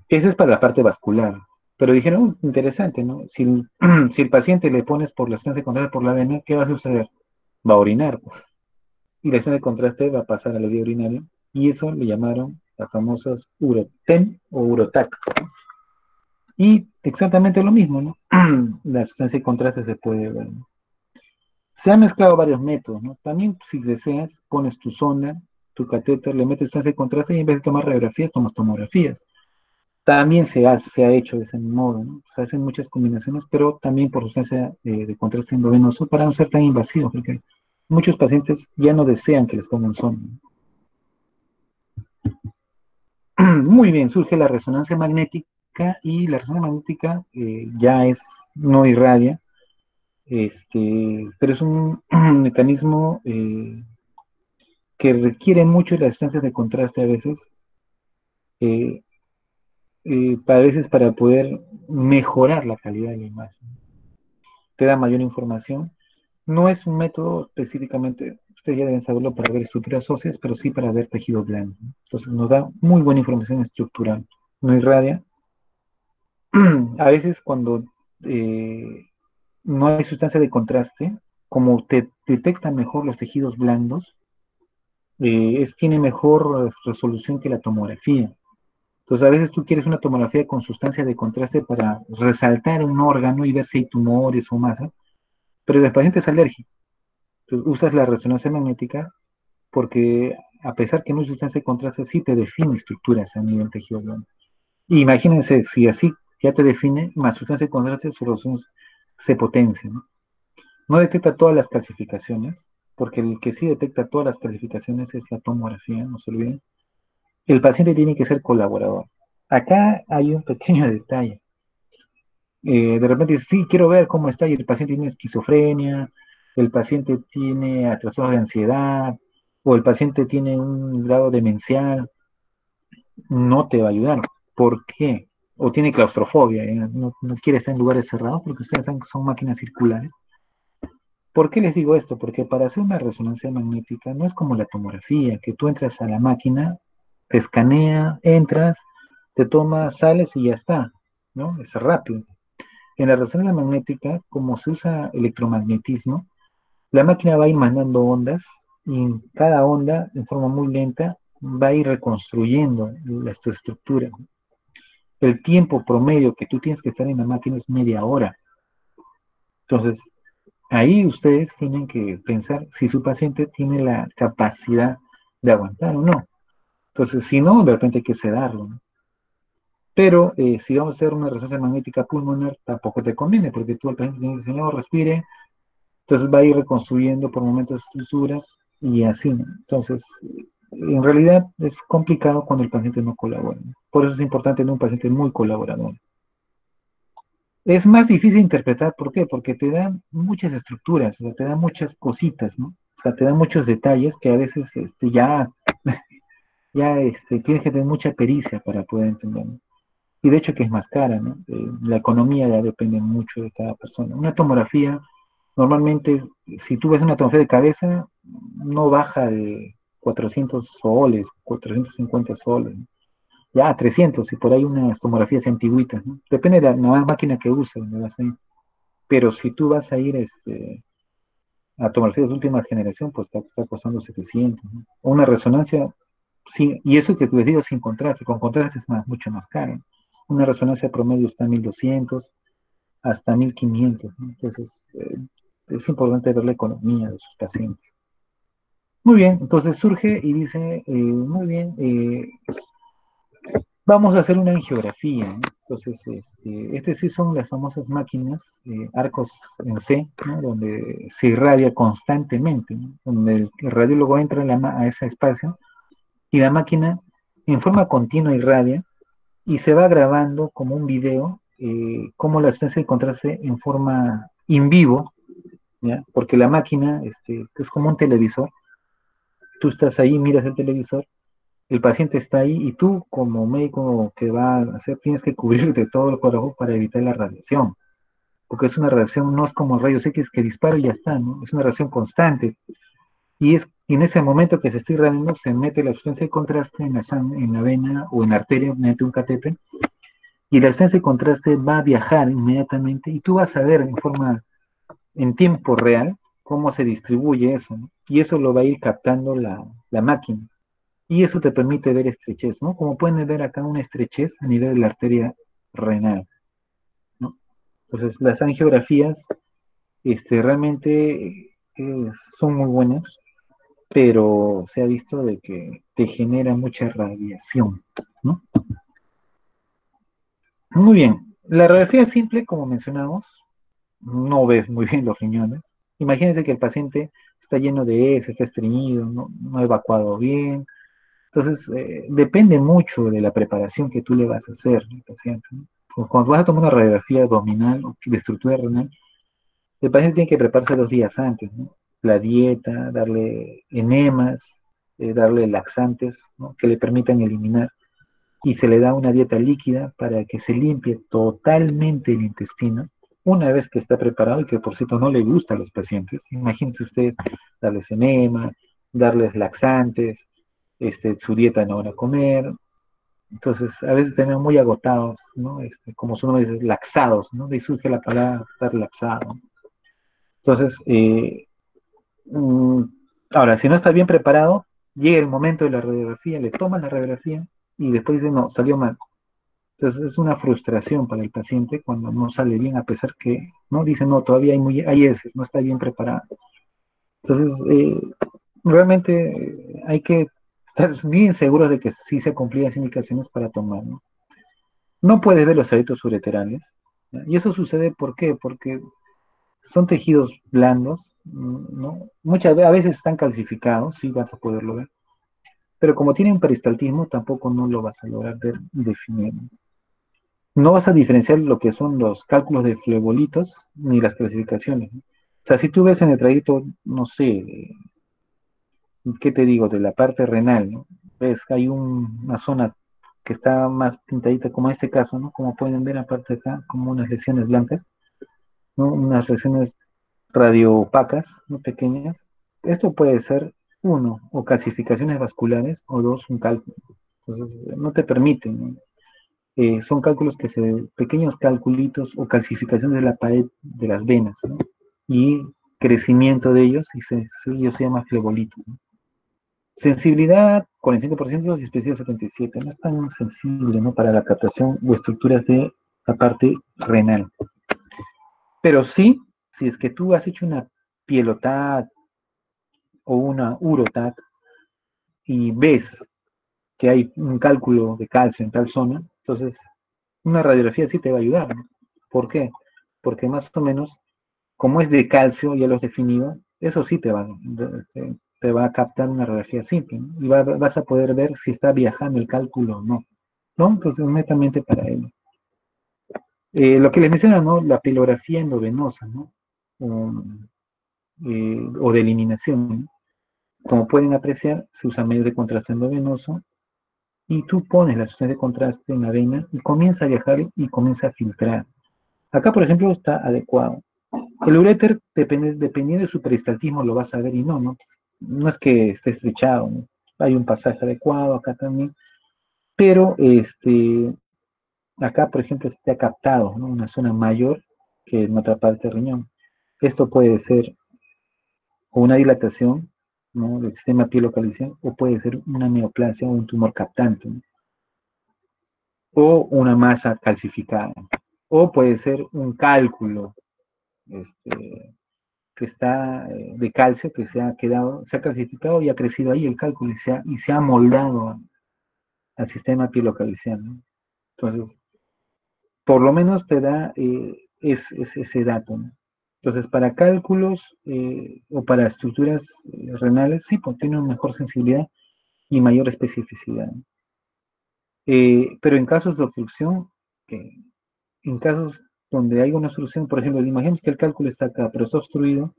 Esa es para la parte vascular. Pero dijeron, interesante, ¿no? Si el paciente le pones por la estancia de contraste por la vena, ¿qué va a suceder? Va a orinar, pues. Y la estancia de contraste va a pasar a la vía urinaria. Y eso le llamaron las famosas uroten o urotac. Y exactamente lo mismo, ¿no? La sustancia de contraste se puede ver, ¿no? Se han mezclado varios métodos, ¿no? También, si deseas, pones tu sonda, tu catéter, le metes sustancia de contraste y en vez de tomar radiografías, tomas tomografías. También se ha hecho de ese modo, ¿no? Se hacen muchas combinaciones, pero también por sustancia de contraste endovenoso para no ser tan invasivos, porque muchos pacientes ya no desean que les pongan sonda. Muy bien, surge la resonancia magnética y la resonancia magnética ya es, no irradia, pero es un mecanismo que requiere mucho de las sustancias de contraste eh, a veces para poder mejorar la calidad de la imagen. Te da mayor información. No es un método específicamente, ustedes ya deben saberlo para ver estructuras óseas, pero sí para ver tejido blando. Entonces nos da muy buena información estructural. No irradia. A veces cuando no hay sustancia de contraste, como te detecta mejor los tejidos blandos, tiene mejor resolución que la tomografía. Entonces, a veces tú quieres una tomografía con sustancia de contraste para resaltar un órgano y ver si hay tumores o masas, pero el paciente es alérgico. Entonces, usas la resonancia magnética porque, a pesar que no hay sustancia de contraste, sí te define estructuras a nivel tejido blando. Y imagínense, si así ya te define, más sustancia de contraste, su resolución se potencia, ¿no? No detecta todas las calcificaciones, porque el que sí detecta todas las calcificaciones es la tomografía, no se olviden. El paciente tiene que ser colaborador. Acá hay un pequeño detalle. De repente dice, sí, quiero ver cómo está, y el paciente tiene esquizofrenia, el paciente tiene trastornos de ansiedad, o el paciente tiene un grado demencial, no te va a ayudar. ¿Por qué? O tiene claustrofobia, no quiere estar en lugares cerrados, porque ustedes saben que son máquinas circulares. ¿Por qué les digo esto? Porque para hacer una resonancia magnética no es como la tomografía, que tú entras a la máquina, te escanea, entras, te toma, sales y ya está, ¿no? Es rápido. En la resonancia magnética, como se usa electromagnetismo, la máquina va a ir mandando ondas y cada onda, en forma muy lenta, va a ir reconstruyendo tu estructura. El tiempo promedio que tú tienes que estar en la máquina es media hora. Entonces, ahí ustedes tienen que pensar si su paciente tiene la capacidad de aguantar o no. Entonces, si no, de repente hay que sedarlo, ¿no? Pero si vamos a hacer una resonancia magnética pulmonar, tampoco te conviene, porque tú al paciente tienes, señor, respire, entonces va a ir reconstruyendo por momentos estructuras y así, ¿no? Entonces, en realidad es complicado cuando el paciente no colabora, ¿no? Por eso es importante tener un paciente muy colaborador. Es más difícil interpretar, ¿por qué? Porque te dan muchas estructuras, o sea, te dan muchas cositas, ¿no? O sea, te dan muchos detalles que a veces ya tienes que tener mucha pericia para poder entender, ¿no? Y de hecho que es más cara, ¿no? La economía ya depende mucho de cada persona. Una tomografía, normalmente, si tú ves una tomografía de cabeza, no baja de 400 soles, 450 soles, ¿no? Ya 300, y por ahí unas tomografías antiguitas, ¿no? Depende de la máquina que uses, ¿no? Pero si tú vas a ir a tomografías de última generación, pues está costando 700, ¿no? O una resonancia, sí, y eso que les digo sin contraste, con contraste es mucho más caro. Una resonancia promedio está en 1200 hasta 1500, ¿no? Entonces, es importante ver la economía de sus pacientes. Muy bien, entonces surge y dice, muy bien, vamos a hacer una angiografía, ¿no? Entonces, sí son las famosas máquinas, arcos en C, ¿no? Donde se irradia constantemente, ¿no? Donde el radiólogo entra a ese espacio y la máquina en forma continua irradia y se va grabando como un video, cómo la sustancia de contraste en forma in vivo, ¿ya? Porque la máquina es como un televisor, tú estás ahí, miras el televisor, el paciente está ahí y tú como médico que va a hacer tienes que cubrirte todo el cuerpo para evitar la radiación, porque es una radiación, no es como rayos X que dispara y ya está, ¿no? Es una radiación constante y en ese momento que se está irradiando se mete la sustancia de contraste en la vena o en la arteria, mete un catéter y la sustancia de contraste va a viajar inmediatamente y tú vas a ver en tiempo real cómo se distribuye eso, ¿no? Y eso lo va a ir captando la máquina. Y eso te permite ver estrechez, ¿no? Como pueden ver acá una estrechez a nivel de la arteria renal, ¿no? Entonces, las angiografías realmente son muy buenas, pero se ha visto de que te genera mucha radiación, ¿no? Muy bien. La radiografía simple, como mencionamos, no ves muy bien los riñones. Imagínate que el paciente está lleno de heces, está estreñido, no ha evacuado bien. Entonces, depende mucho de la preparación que tú le vas a hacer al paciente, ¿no? Cuando vas a tomar una radiografía abdominal o de estructura renal, el paciente tiene que prepararse 2 días antes, ¿no? La dieta, darle enemas, darle laxantes, ¿no? Que le permitan eliminar, y se le da una dieta líquida para que se limpie totalmente el intestino una vez que está preparado, y que por cierto no le gusta a los pacientes. Imagínense ustedes darles enema, darles laxantes, su dieta no van a comer. Entonces, a veces tenemos muy agotados, ¿no? Como su nombre dice, laxados, ¿no? De ahí surge la palabra estar laxado. Entonces, mm, ahora, si no está bien preparado, llega el momento de la radiografía, le tomas la radiografía y después dice, no, salió mal. Entonces es una frustración para el paciente cuando no sale bien, a pesar que, ¿no? Dice, no, todavía hay heces, no está bien preparado. Entonces, realmente hay que estar bien seguros de que sí se cumplían las indicaciones para tomar, ¿no? No puedes ver los hábitos ureterales, ¿ya? Y eso sucede, ¿por qué? Porque son tejidos blandos, ¿no? A veces están calcificados, sí vas a poderlo ver, pero como tienen peristaltismo, tampoco no lo vas a lograr ver y definir. No vas a diferenciar lo que son los cálculos de flebolitos ni las clasificaciones, ¿no? O sea, si tú ves en el trayecto, no sé, ¿qué te digo? De la parte renal, ¿no? Ves que hay una zona que está más pintadita, como en este caso, ¿no? Como pueden ver, aparte acá, como unas lesiones blancas, ¿no? Unas lesiones radioopacas, ¿no? Pequeñas. Esto puede ser, uno, o calcificaciones vasculares, o dos, un cálculo. Entonces, no te permiten, ¿no? Son cálculos pequeños calculitos o calcificaciones de la pared de las venas, ¿no? Y crecimiento de ellos, y ellos se llaman flebolitos, ¿no? Sensibilidad 45% y especificidad 77%. No es tan sensible, ¿no? Para la captación o estructuras de la parte renal. Pero sí, si es que tú has hecho una pielotac o una urotac y ves que hay un cálculo de calcio en tal zona, entonces una radiografía sí te va a ayudar, ¿no? ¿Por qué? Porque más o menos, como es de calcio, ya lo has definido, eso sí te va a captar una radiografía simple, ¿no? Y vas a poder ver si está viajando el cálculo o no, ¿no? Entonces, netamente para ello. Lo que les menciona, ¿no? La pilografía endovenosa, ¿no? O de eliminación, ¿no? Como pueden apreciar, se usa medios de contraste endovenoso, y tú pones la sustancia de contraste en la vena y comienza a viajar y comienza a filtrar. Acá, por ejemplo, está adecuado. El uréter, dependiendo de su peristaltismo, lo vas a ver y no, no es que esté estrechado, ¿no? Hay un pasaje adecuado acá también, pero acá, por ejemplo, está captado, ¿no? Una zona mayor que en otra parte del riñón. Esto puede ser una dilatación, ¿no? Del sistema pielocalciano, o puede ser una neoplasia o un tumor captante, ¿no? O una masa calcificada, o puede ser un cálculo, este, que está de calcio, que se ha calcificado y ha crecido ahí el cálculo, y se ha moldado al sistema pielocalciano. Entonces, por lo menos te da ese dato, ¿no? Entonces, para cálculos o para estructuras renales, sí, pues tiene una mejor sensibilidad y mayor especificidad, ¿no? Pero en casos de obstrucción, eh, en casos donde hay una obstrucción, por ejemplo, imaginemos que el cálculo está acá, pero está obstruido,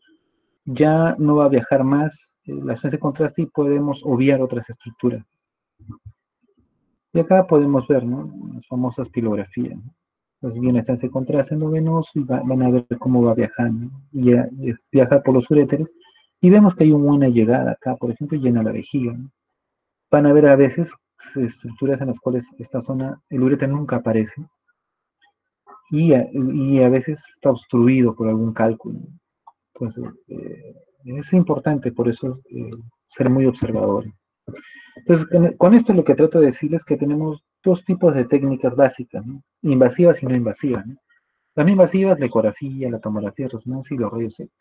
ya no va a viajar más la ausencia de contraste y podemos obviar otras estructuras. Y acá podemos ver, ¿no? Las famosas pilografías, ¿no? Entonces viene esta de contraste endovenoso y van a ver cómo va viajando, ¿no? Y viaja por los uréteres y vemos que hay una buena llegada acá, por ejemplo, llena la vejiga, ¿no? Van a ver a veces estructuras en las cuales esta zona, el uréter nunca aparece, y a veces está obstruido por algún cálculo. Entonces, es importante por eso ser muy observador. Entonces, con esto lo que trato de decirles es que tenemos dos tipos de técnicas básicas, ¿no? Invasivas y no invasivas, ¿no? Las no invasivas, la ecografía, la tomografía de resonancia y los rayos X.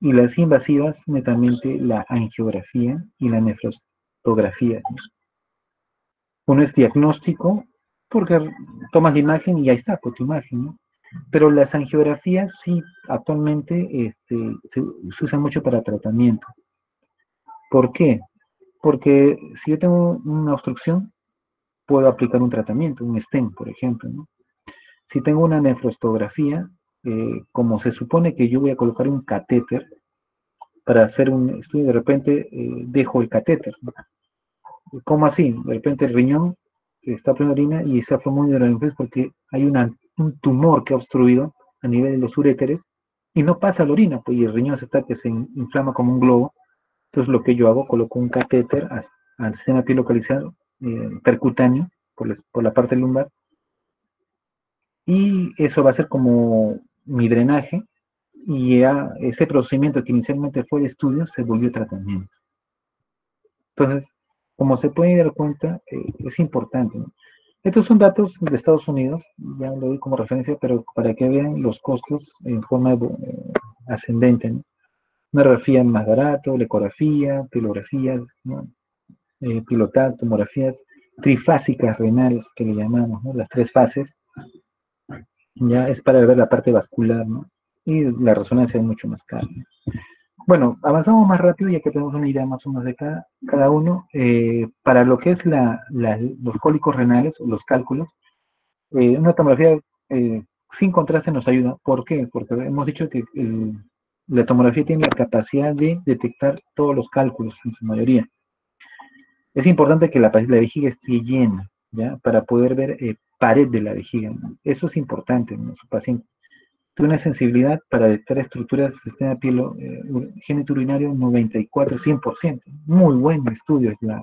Y las invasivas, netamente la angiografía y la nefrostografía. Uno es diagnóstico, porque tomas la imagen y ahí está, pues tu imagen, ¿no? Pero las angiografías sí, actualmente se usan mucho para tratamiento. ¿Por qué? Porque si yo tengo una obstrucción, puedo aplicar un tratamiento, un stent, por ejemplo, ¿no? Si tengo una nefrostografía, como se supone que yo voy a colocar un catéter para hacer un estudio, de repente dejo el catéter, ¿no? ¿Cómo así? De repente el riñón está poniendo orina y se ha formado un hidronefrosis porque hay un tumor que ha obstruido a nivel de los uréteres y no pasa la orina, pues y el riñón se está que se inflama como un globo. Entonces lo que yo hago, coloco un catéter al sistema pilocalizado percutáneo por la parte lumbar y eso va a ser como mi drenaje y ya ese procedimiento que inicialmente fue de estudio se volvió tratamiento. Entonces, como se puede dar cuenta, es importante, ¿no? Estos son datos de Estados Unidos, ya lo doy como referencia, pero para que vean los costos en forma ascendente, ¿no? Una radiografía más barato, la ecografía, pilografías, ¿no? Pilotal, tomografías trifásicas renales, que le llamamos, ¿no? Las tres fases, ya es para ver la parte vascular, ¿no? Y la resonancia es mucho más cara, ¿no? Bueno, avanzamos más rápido ya que tenemos una idea más o menos de cada uno. Para lo que es los cólicos renales o los cálculos, una tomografía sin contraste nos ayuda. ¿Por qué? Porque hemos dicho que la tomografía tiene la capacidad de detectar todos los cálculos en su mayoría. Es importante que la vejiga esté llena, ¿ya? Para poder ver pared de la vejiga, ¿no? Eso es importante en su paciente. Tiene una sensibilidad para detectar estructuras del sistema genitourinario 94-100%. Muy buen estudio es la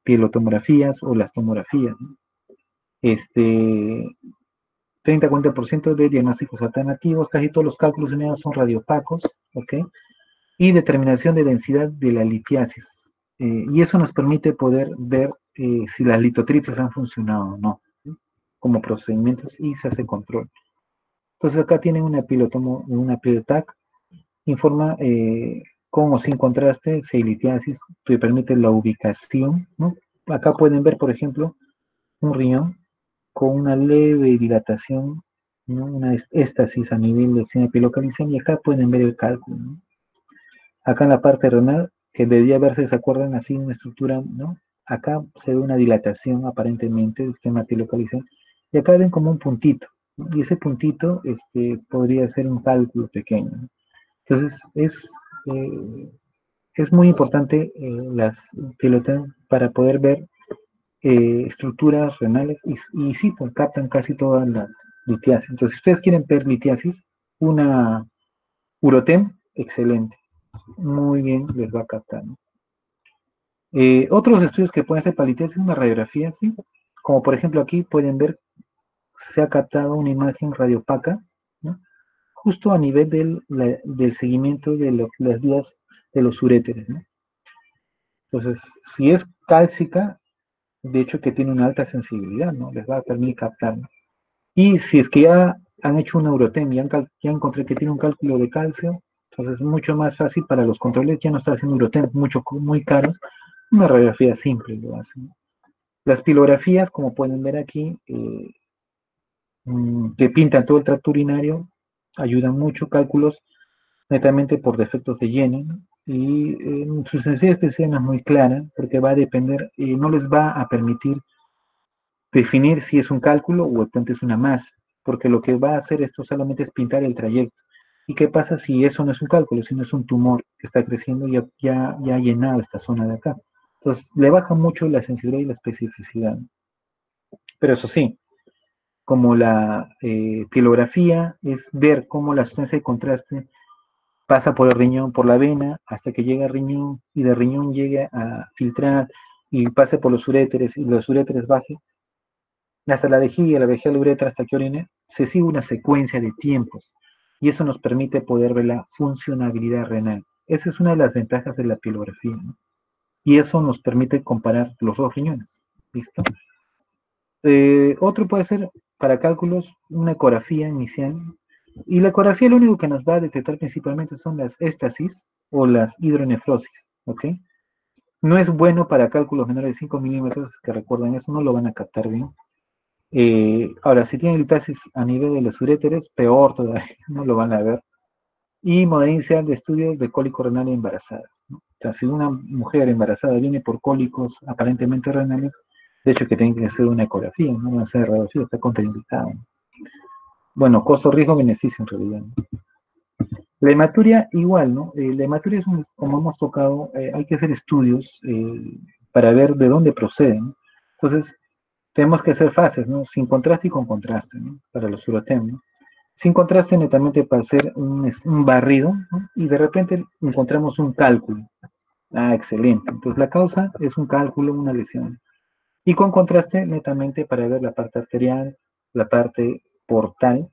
pielotomografías o las tomografías, ¿no? 30-40% de diagnósticos alternativos, casi todos los cálculos unidades son radiopacos, ¿ok? Y determinación de densidad de la litiasis. Y eso nos permite poder ver si las litotripsis han funcionado o no, ¿sí? Como procedimientos y se hace control. Entonces acá tienen una pilotac, informa con o sin contraste, si hay litiasis, te permite la ubicación, ¿no? Acá pueden ver, por ejemplo, un riñón con una leve dilatación, ¿no? Una éstasis a nivel del seno epilocalizado, y acá pueden ver el cálculo, ¿no? Acá en la parte renal, que debía verse, ¿se acuerdan? Así una estructura, ¿no? Acá se ve una dilatación aparentemente del sistema epilocalizado, y acá ven como un puntito, ¿no? Y ese puntito podría ser un cálculo pequeño, ¿no? Entonces, es muy importante las pilotas para poder ver estructuras renales y sí, pues captan casi todas las litiasis. Entonces, si ustedes quieren ver litiasis, una urotem, excelente. Muy bien, les va a captar, ¿no? Otros estudios que pueden hacer para litiasis, una radiografía, ¿sí? Como por ejemplo aquí pueden ver, se ha captado una imagen radiopaca, ¿no? Justo a nivel del seguimiento de las vías de los uréteres, ¿no? Entonces, si es cálcica, de hecho que tiene una alta sensibilidad, ¿no? Les va a permitir captar, ¿no? Y si es que ya han hecho una urotemia, ya encontré que tiene un cálculo de calcio, entonces es mucho más fácil para los controles, ya no está haciendo urotem muy caros, una radiografía simple lo hacen. Las pilografías, como pueden ver aquí, que pintan todo el tracto urinario, ayudan mucho, cálculos netamente por defectos de Jenner, ¿no? Y su sensibilidad especial no es muy clara, porque va a depender, no les va a permitir definir si es un cálculo o es una masa, porque lo que va a hacer esto solamente es pintar el trayecto. ¿Y qué pasa si eso no es un cálculo, si no es un tumor que está creciendo y ya ha llenado esta zona de acá? Entonces, le baja mucho la sensibilidad y la especificidad. Pero eso sí, como la pilografía es ver cómo la sustancia de contraste pasa por el riñón, por la vena, hasta que llega al riñón y de riñón llegue a filtrar y pase por los uréteres y los uréteres baje hasta la vejiga, la uretra, hasta que orine, se sigue una secuencia de tiempos y eso nos permite poder ver la funcionabilidad renal. Esa es una de las ventajas de la pilografía, ¿no? Y eso nos permite comparar los dos riñones. ¿Listo? Otro puede ser para cálculos una ecografía inicial. Y la ecografía lo único que nos va a detectar principalmente son las éstasis o las hidronefrosis, ¿ok? No es bueno para cálculos menores de 5 milímetros, que recuerden eso, no lo van a captar bien. Ahora, si tiene liptasis a nivel de los uréteres, peor todavía, no lo van a ver. Y modalidad inicial de estudios de cólico renal en embarazadas, ¿no? O sea, si una mujer embarazada viene por cólicos aparentemente renales, de hecho que tienen que hacer una ecografía, no van a hacer radiografía, está contraindicado. Bueno, costo, riesgo, beneficio en realidad, ¿no? La hematuria igual, ¿no? La hematuria es como hemos tocado, hay que hacer estudios para ver de dónde proceden, ¿no? Entonces, tenemos que hacer fases, ¿no? Sin contraste y con contraste, ¿no? Para los urotem, ¿no? Sin contraste netamente para hacer un barrido, ¿no? Y de repente encontramos un cálculo. Ah, excelente. Entonces la causa es un cálculo, una lesión. Y con contraste netamente para ver la parte arterial, la parte portal,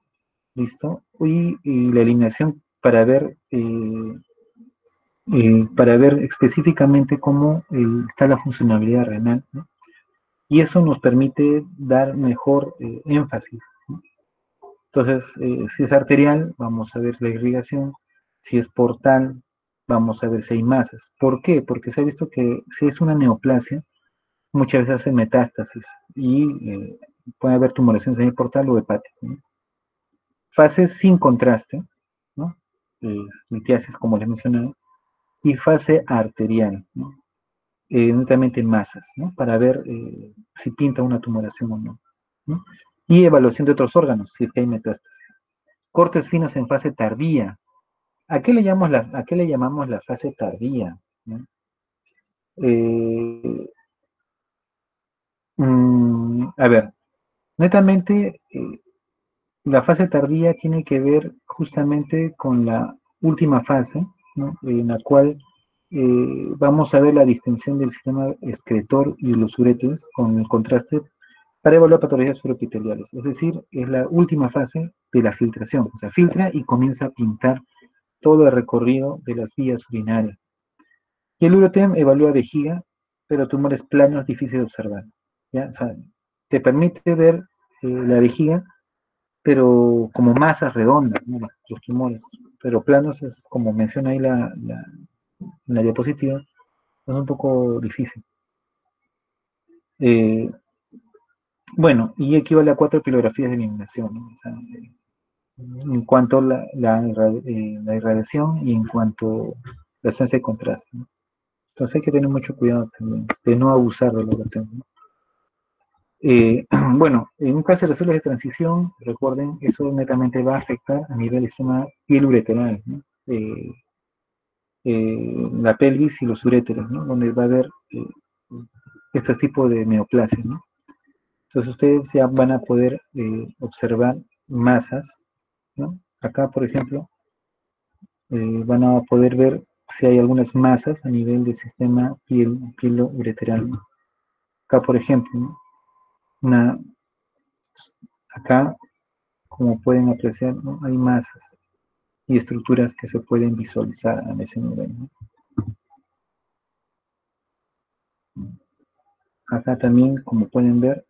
¿listo? Y la eliminación para ver específicamente cómo está la funcionalidad renal, ¿no? Y eso nos permite dar mejor énfasis, ¿no? Entonces, si es arterial, vamos a ver la irrigación. Si es portal, vamos a ver si hay masas. ¿Por qué? Porque se ha visto que si es una neoplasia, muchas veces hace metástasis y puede haber tumoraciones en el portal o hepática, ¿no? Fase sin contraste, ¿no? Litiasis, como les mencionaba, y fase arterial, ¿no? Netamente masas, ¿no? Para ver si pinta una tumoración o no, ¿no? Y evaluación de otros órganos, si es que hay metástasis. Cortes finos en fase tardía. ¿A qué le llamamos la fase tardía? ¿No? Eh, a ver, netamente la fase tardía tiene que ver justamente con la última fase, ¿no? En la cual vamos a ver la distinción del sistema excretor y los uréteres con el contraste para evaluar patologías supraepiteliales. Es decir, es la última fase de la filtración. O sea, filtra y comienza a pintar todo el recorrido de las vías urinarias. Y el Urotem evalúa vejiga, pero tumores planos difíciles de observar. ¿Ya? O sea, te permite ver la vejiga, pero como masas redondas, ¿no? Los tumores. Pero planos es, como menciona ahí en la diapositiva, es un poco difícil. Eh, bueno, y equivale a 4 pilografías de eliminación, ¿no? O sea, en cuanto a la irradiación y en cuanto a la ausencia de contraste, ¿no? Entonces hay que tener mucho cuidado también de no abusar del Urotem, ¿no? Bueno, en un caso de células de transición, recuerden, eso netamente va a afectar a nivel del sistema piel ureteral, ¿no? La pelvis y los uréteres, ¿no? Donde va a haber este tipo de neoplasia, ¿no? Entonces ustedes ya van a poder observar masas, ¿no? Acá, por ejemplo, van a poder ver si hay algunas masas a nivel del sistema piel ureteral, ¿no? Acá, por ejemplo, ¿no? Una, acá, como pueden apreciar, ¿no? Hay masas y estructuras que se pueden visualizar a ese nivel, ¿no? Acá también, como pueden ver,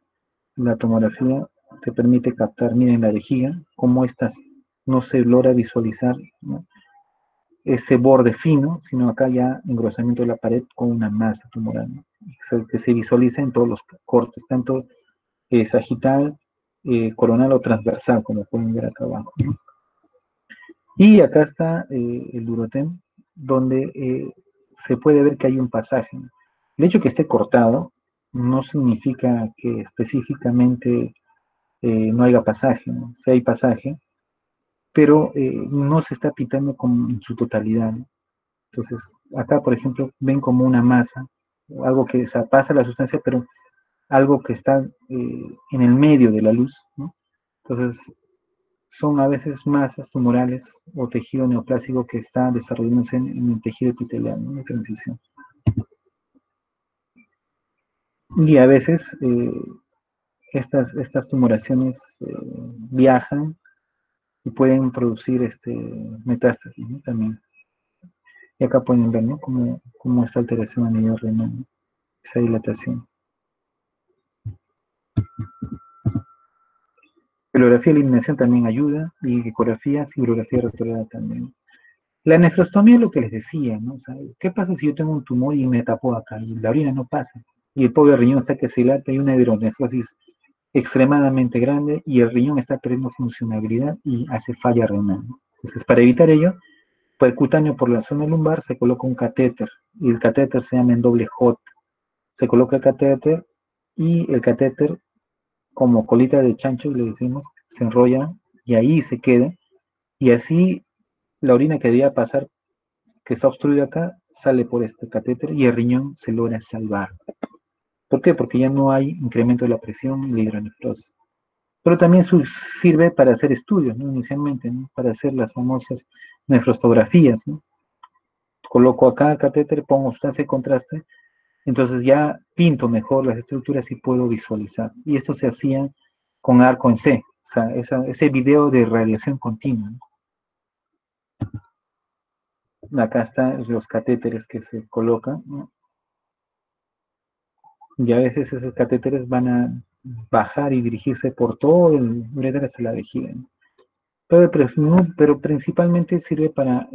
la tomografía te permite captar, miren la vejiga, cómo estas no se logra visualizar, ¿no? Ese borde fino, sino acá ya engrosamiento de la pared con una masa tumoral, ¿no? Que se visualiza en todos los cortes, tanto sagital, coronal o transversal, como pueden ver acá abajo, ¿no? Y acá está el Urotem, donde se puede ver que hay un pasaje, ¿no? El hecho que esté cortado no significa que específicamente no haya pasaje, ¿no? Sí hay pasaje, pero no se está pintando en su totalidad, ¿no? Entonces, acá, por ejemplo, ven como una masa, algo que, o sea, pasa la sustancia, pero algo que está en el medio de la luz, ¿no? Entonces, son a veces masas tumorales o tejido neoplásico que está desarrollándose en el tejido epitelial, ¿no? De transición. Y a veces estas tumoraciones viajan y pueden producir metástasis, ¿no? También. Y acá pueden ver, ¿no? Cómo esta alteración a nivel renal, ¿no? Esa dilatación. Pelografía de eliminación también ayuda, y ecografía, fibrografía retrograda también. La nefrostomía es lo que les decía, ¿no? O sea, ¿qué pasa si yo tengo un tumor y me tapo acá y la orina no pasa? Y el pobre riñón está que se dilata, hay una hidronefrosis extremadamente grande y el riñón está perdiendo funcionabilidad y hace falla renal, ¿no? Entonces, para evitar ello, percutáneo por la zona lumbar se coloca un catéter y el catéter se llama en doble J. Se coloca el catéter y el catéter, como colita de chancho, le decimos, se enrolla y ahí se queda y así la orina que debía pasar, que está obstruida acá, sale por este catéter y el riñón se logra salvar. ¿Por qué? Porque ya no hay incremento de la presión y la hidronefrosis. Pero también sirve para hacer estudios, ¿no? Inicialmente, ¿no? Para hacer las famosas nefrostografías, ¿no? Coloco acá el catéter, pongo sustancia de contraste, entonces ya pinto mejor las estructuras y puedo visualizar. Y esto se hacía con arco en C, o sea, ese video de radiación continua, ¿no? Acá están los catéteres que se colocan, ¿no? Y a veces esos catéteres van a bajar y dirigirse por todo el ureter hasta la vejiga, ¿no? Pero principalmente sirve para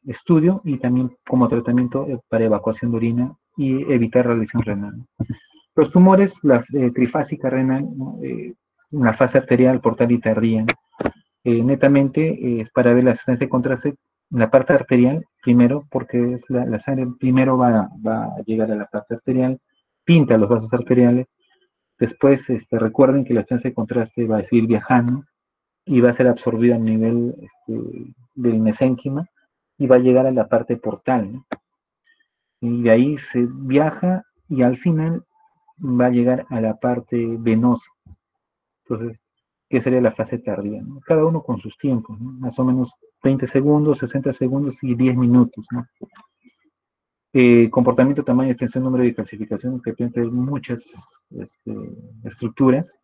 estudio y también como tratamiento para evacuación de orina y evitar la lesión renal. Los tumores, la trifásica renal, ¿no? Una fase arterial, portal y tardía, netamente es para ver la sustancia de contraste en la parte arterial, primero, porque es la sangre primero va a llegar a la parte arterial, pinta los vasos arteriales, después recuerden que la sustancia de contraste va a seguir viajando y va a ser absorbida a nivel del mesénquima y va a llegar a la parte portal, ¿no? Y de ahí se viaja y al final va a llegar a la parte venosa. Entonces, ¿qué sería la fase tardía? ¿No? Cada uno con sus tiempos, ¿no? Más o menos 20 segundos, 60 segundos y 10 minutos, ¿no? Comportamiento, tamaño, extensión, número de calcificación, que tiene muchas estructuras.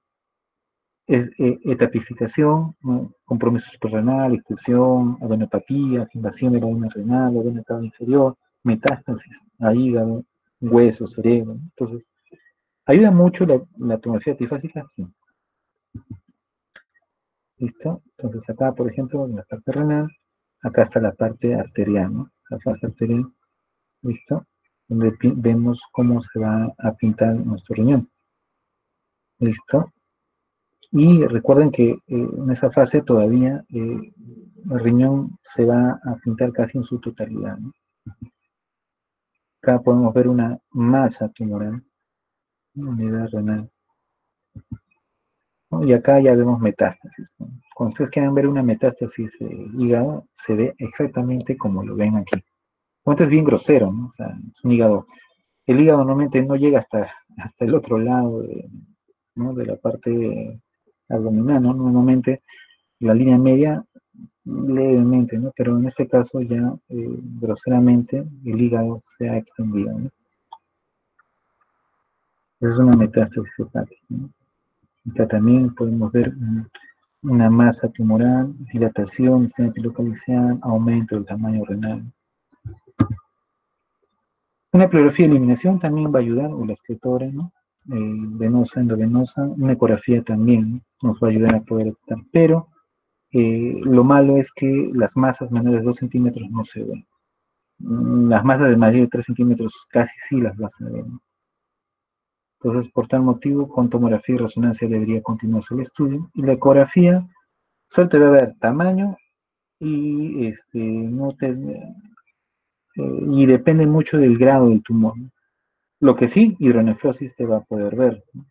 Etapificación, ¿no? Compromiso suprarrenal, extensión, adenopatías, invasión de la vena renal, la vena cava inferior, metástasis a hígado, hueso, cerebro, ¿no? Entonces, ¿ayuda mucho la tomografía trifásica? Sí. ¿Listo? Entonces acá, por ejemplo, en la parte renal, acá está la parte arterial, ¿no? La fase arterial, ¿listo? Donde vemos cómo se va a pintar nuestro riñón. ¿Listo? Y recuerden que en esa fase todavía el riñón se va a pintar casi en su totalidad, ¿no? Acá podemos ver una masa tumoral, unidad renal, ¿no? Y acá ya vemos metástasis, ¿no? Cuando ustedes quieran ver una metástasis hígado, se ve exactamente como lo ven aquí. Esto es bien grosero, ¿no? O sea, es un hígado. El hígado normalmente no llega hasta el otro lado ¿no? De la parte abdominal, ¿no? Normalmente la línea media levemente, ¿no? Pero en este caso ya groseramente el hígado se ha extendido, ¿no? Esa es una metástasis hepática, ¿no? Acá también podemos ver una masa tumoral, dilatación, sistema epilocalicial, aumento del tamaño renal. Una ecografía de eliminación también va a ayudar, o la escritora, ¿no? Venosa, endovenosa, una ecografía también, ¿no? Nos va a ayudar a poder detectar, pero lo malo es que las masas menores de 2 centímetros no se ven. Las masas de más de 3 centímetros casi sí las vas a ver, ¿no? Entonces, por tal motivo, con tomografía y resonancia debería continuarse el estudio, y la ecografía solo te va a ver tamaño y no te, y depende mucho del grado del tumor, ¿no? Lo que sí, hidronefrosis te va a poder ver, ¿no?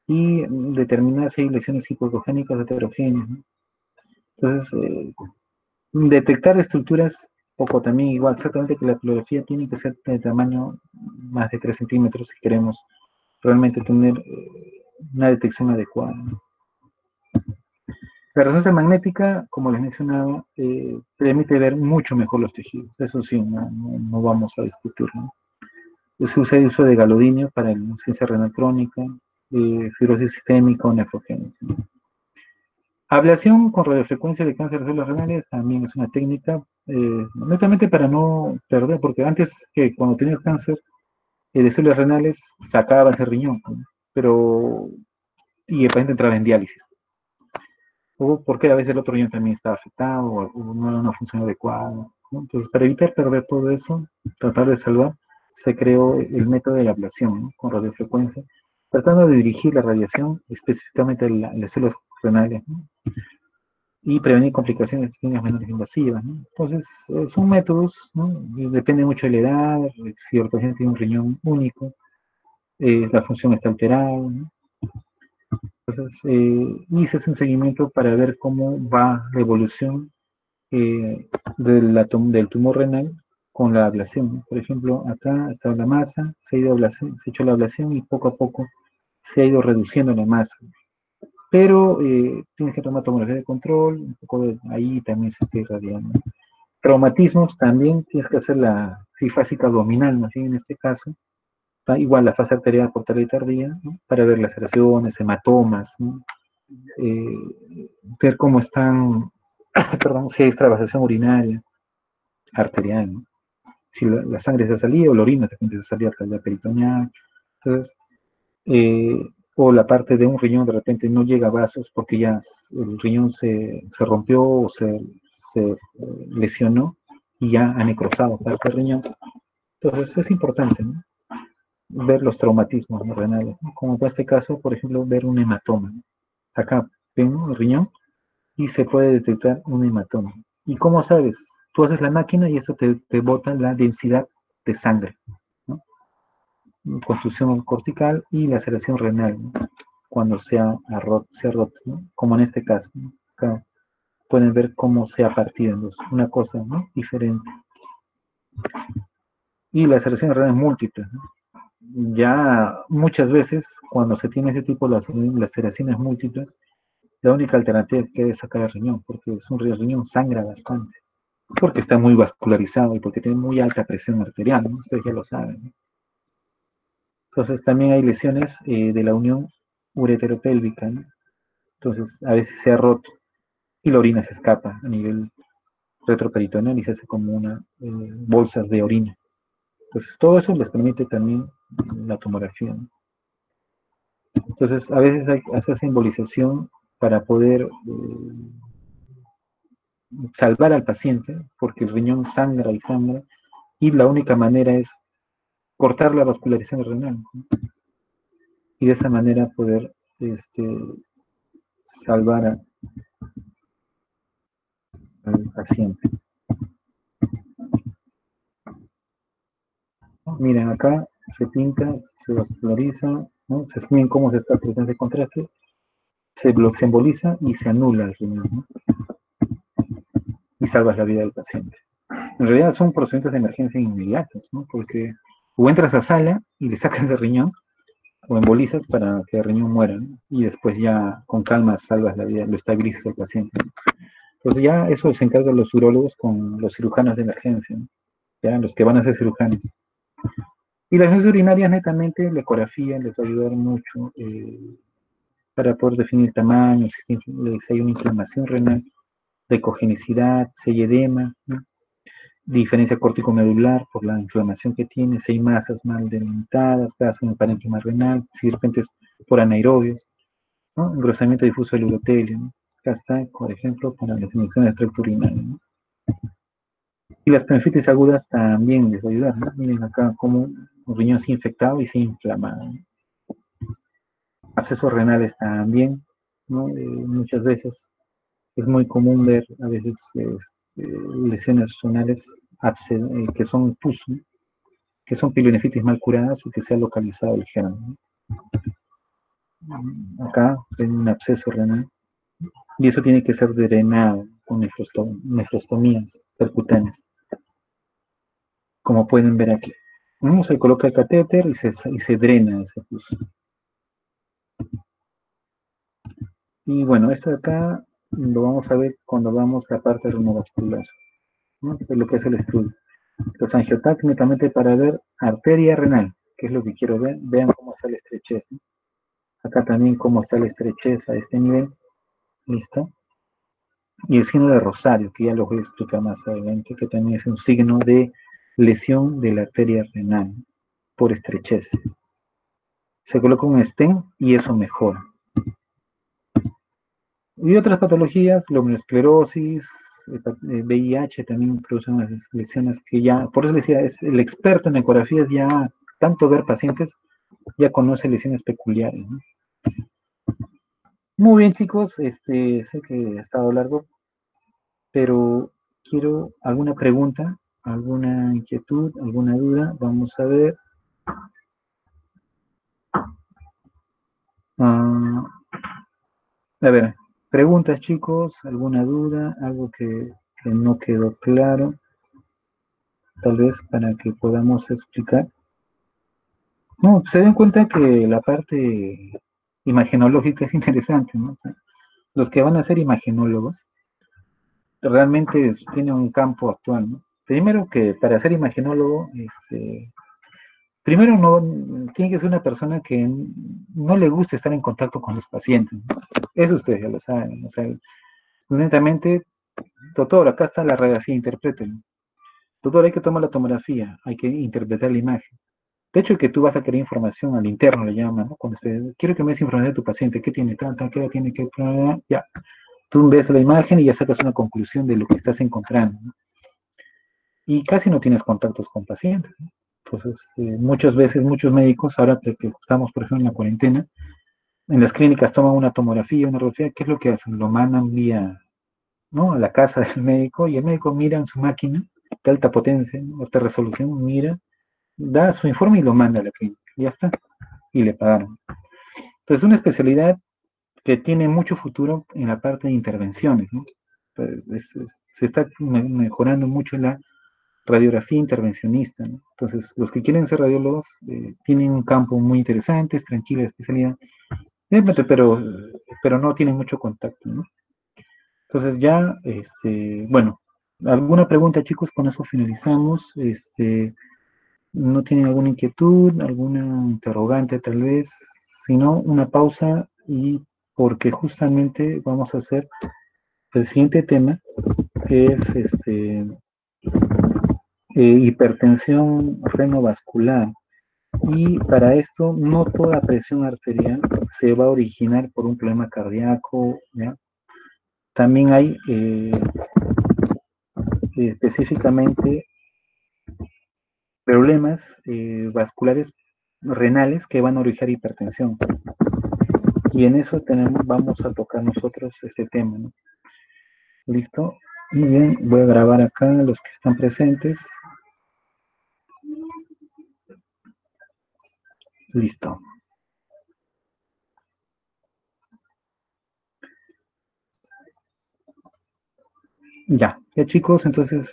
Y determinar si hay lesiones hipogénicas heterogéneas, ¿no? Entonces, detectar estructuras, poco también igual, exactamente que la plurografía tiene que ser de tamaño más de 3 centímetros si queremos realmente tener una detección adecuada, ¿no? La resonancia magnética, como les mencionaba, permite ver mucho mejor los tejidos, eso sí, no vamos a discutirlo, ¿no? Se usa el uso de galodinio para la insuficiencia renal crónica, fibrosis sistémica o nefrogénica, ¿no? Ablación con radiofrecuencia de cáncer de células renales también es una técnica, netamente para no perder, porque antes que cuando tenías cáncer de células renales sacabas el riñón, ¿no? Pero, y el paciente entraba en diálisis. o porque a veces el otro riñón también está afectado, o no funciona adecuado, ¿no? Entonces, para evitar perder todo eso, tratar de salvar, se creó el método de la ablación, ¿no? Con radiofrecuencia, tratando de dirigir la radiación específicamente a las células renales, ¿no? Y prevenir complicaciones de líneas menores invasivas, ¿no? Entonces, son métodos, ¿no? Y depende mucho de la edad, si el paciente tiene un riñón único, la función está alterada, ¿no? Entonces, y se hace un seguimiento para ver cómo va la evolución del tumor renal con la ablación, ¿no? Por ejemplo, acá está la masa, se ha hecho la ablación y poco a poco se ha ido reduciendo la masa. Pero tienes que tomar tomografía de control, un poco de ahí también se está irradiando. Traumatismos también tienes que hacer la trifásica abdominal, más bien en este caso, igual la fase arterial portal y tardía, ¿no? Para ver laceraciones, hematomas, ¿no? Ver cómo están, perdón, si hay extravasación urinaria, arterial, ¿no? Si la sangre se ha salido, o la orina se ha salido hasta la peritoneal. Entonces, o la parte de un riñón de repente no llega a vasos porque ya el riñón se rompió o se lesionó y ya ha necrosado parte del riñón. Entonces es importante, ¿no? Ver los traumatismos, ¿no? Renales, ¿no? Como en este caso, por ejemplo, ver un hematoma, ¿no? Acá ven, ¿no? El riñón y se puede detectar un hematoma. ¿Y cómo sabes? Tú haces la máquina y eso te bota la densidad de sangre, ¿no? Contusión cortical y laceración renal, ¿no? Cuando se ha roto, ¿no? Como en este caso, ¿no? Acá pueden ver cómo se ha partido en dos, una cosa, ¿no? Diferente. Y la laceración renal múltiple, ¿no? Ya muchas veces, cuando se tiene ese tipo de laceraciones múltiples, la única alternativa es que es sacar el riñón, porque el riñón sangra bastante, porque está muy vascularizado y porque tiene muy alta presión arterial, ¿no? Ustedes ya lo saben, ¿no? Entonces también hay lesiones de la unión ureteropélvica, ¿no? Entonces a veces se ha roto y la orina se escapa a nivel retroperitoneal y se hace como una bolsas de orina. Entonces todo eso les permite también la tomografía, ¿no? Entonces a veces se hace embolización para poder salvar al paciente, porque el riñón sangra y sangra, y la única manera es cortar la vascularización renal, ¿no? Y de esa manera poder salvar al paciente. Miren, acá se pinta, se vasculariza, ¿no? Se miren cómo se está presente el contraste, se emboliza y se anula el riñón, ¿no? Y salvas la vida del paciente. En realidad son procedimientos de emergencia inmediatos, ¿no? Porque o entras a sala y le sacas el riñón, o embolizas para que el riñón muera, ¿no? Y después ya con calma salvas la vida, lo estabilizas al paciente, ¿no? Entonces ya eso se encargan los urólogos con los cirujanos de emergencia, ¿no? Ya los que van a ser cirujanos. Y las heces urinarias netamente, la ecografía les va a ayudar mucho para poder definir tamaño, si hay una inflamación renal, de ecogenicidad, si hay edema, ¿no? Diferencia córtico-medular por la inflamación que tiene, si hay masas mal delimitadas, gas en el parénquima renal, si de repente es por anaerobios, ¿no? Engrosamiento difuso del urotelio, ¿no? Acá está, por ejemplo, para las infecciones de tracto urinario, ¿no? Y las penefitis agudas también les va a ayudar, ¿no? Miren acá como un riñón se ha infectado y se ha inflamado, ¿no? Abscesos renales también, ¿no? Muchas veces es muy común ver a veces lesiones renales que son pus, ¿no? Que son pielonefritis mal curadas o que se ha localizado el germen, ¿no? Acá hay un absceso renal y eso tiene que ser drenado con nefrostomías percutáneas, como pueden ver aquí. ¿No? Se coloca el catéter y se drena ese pus. Y bueno, esto de acá lo vamos a ver cuando vamos a la parte renovascular, ¿no? Es lo que es el estudio. Los angiotac únicamente para ver arteria renal, que es lo que quiero ver. Vean cómo está la estrechez, ¿no? Acá también cómo está la estrechez a este nivel. Listo. Y el signo de Rosario, que ya lo voy a explicar más adelante, que también es un signo de lesión de la arteria renal por estrechez. Se coloca un stent y eso mejora. Y otras patologías, glomerulosclerosis, VIH también producen unas lesiones que ya, por eso le decía, es el experto en ecografías ya, tanto ver pacientes, ya conoce lesiones peculiares, ¿no? Muy bien, chicos, sé que ha estado largo, pero quiero alguna pregunta, alguna inquietud, alguna duda. Vamos a ver. Ah, a ver, preguntas, chicos, alguna duda, algo que no quedó claro, tal vez para que podamos explicar. No, se den cuenta que la parte imagenológica es interesante, ¿no? O sea, los que van a ser imagenólogos realmente tienen un campo actual, ¿no? Primero que para ser imagenólogo, primero no tiene que ser una persona que no le guste estar en contacto con los pacientes, ¿no? Eso ustedes ya lo saben, o sea, netamente, doctor, acá está la radiografía, interprételo. Doctor, hay que tomar la tomografía, hay que interpretar la imagen. De hecho, que tú vas a querer información al interno, le llaman, ¿no? Cuando quiero que me des información de tu paciente, qué tiene, qué edad tiene, qué, ya. Tú ves la imagen y ya sacas una conclusión de lo que estás encontrando, ¿no? Y casi no tienes contactos con pacientes, ¿no? Entonces, muchas veces, muchos médicos, ahora que estamos, por ejemplo, en la cuarentena, en las clínicas toman una tomografía, una radiografía, ¿qué es lo que hacen? Lo mandan vía, ¿no? A la casa del médico y el médico mira en su máquina de alta potencia, ¿no? Alta resolución, mira, da su informe y lo manda a la clínica. Ya está. Y le pagaron. Entonces, es una especialidad que tiene mucho futuro en la parte de intervenciones, ¿no? Pues, se está mejorando mucho la radiografía intervencionista, ¿no? Entonces, los que quieren ser radiólogos tienen un campo muy interesante, es tranquila la especialidad, pero no tienen mucho contacto, ¿no? Entonces ya, bueno, ¿alguna pregunta, chicos? Con eso finalizamos. ¿No tienen alguna inquietud, alguna interrogante tal vez? Si no, una pausa y porque justamente vamos a hacer el siguiente tema, que es hipertensión renovascular. Y para esto, no toda presión arterial se va a originar por un problema cardíaco, ¿ya? También hay específicamente problemas vasculares renales que van a originar hipertensión. Y en eso vamos a tocar nosotros este tema, ¿no? ¿Listo? Muy bien, voy a grabar acá los que están presentes. Listo. Ya chicos, entonces,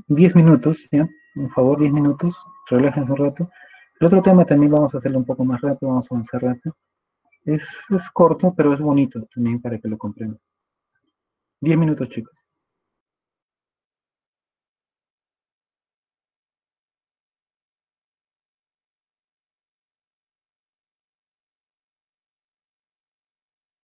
10 minutos, ¿ya? Por favor, 10 minutos, relájense un rato. El otro tema también vamos a hacerlo un poco más rápido, vamos a avanzar rápido. Es corto, pero es bonito también para que lo comprendan. 10 minutos, chicos.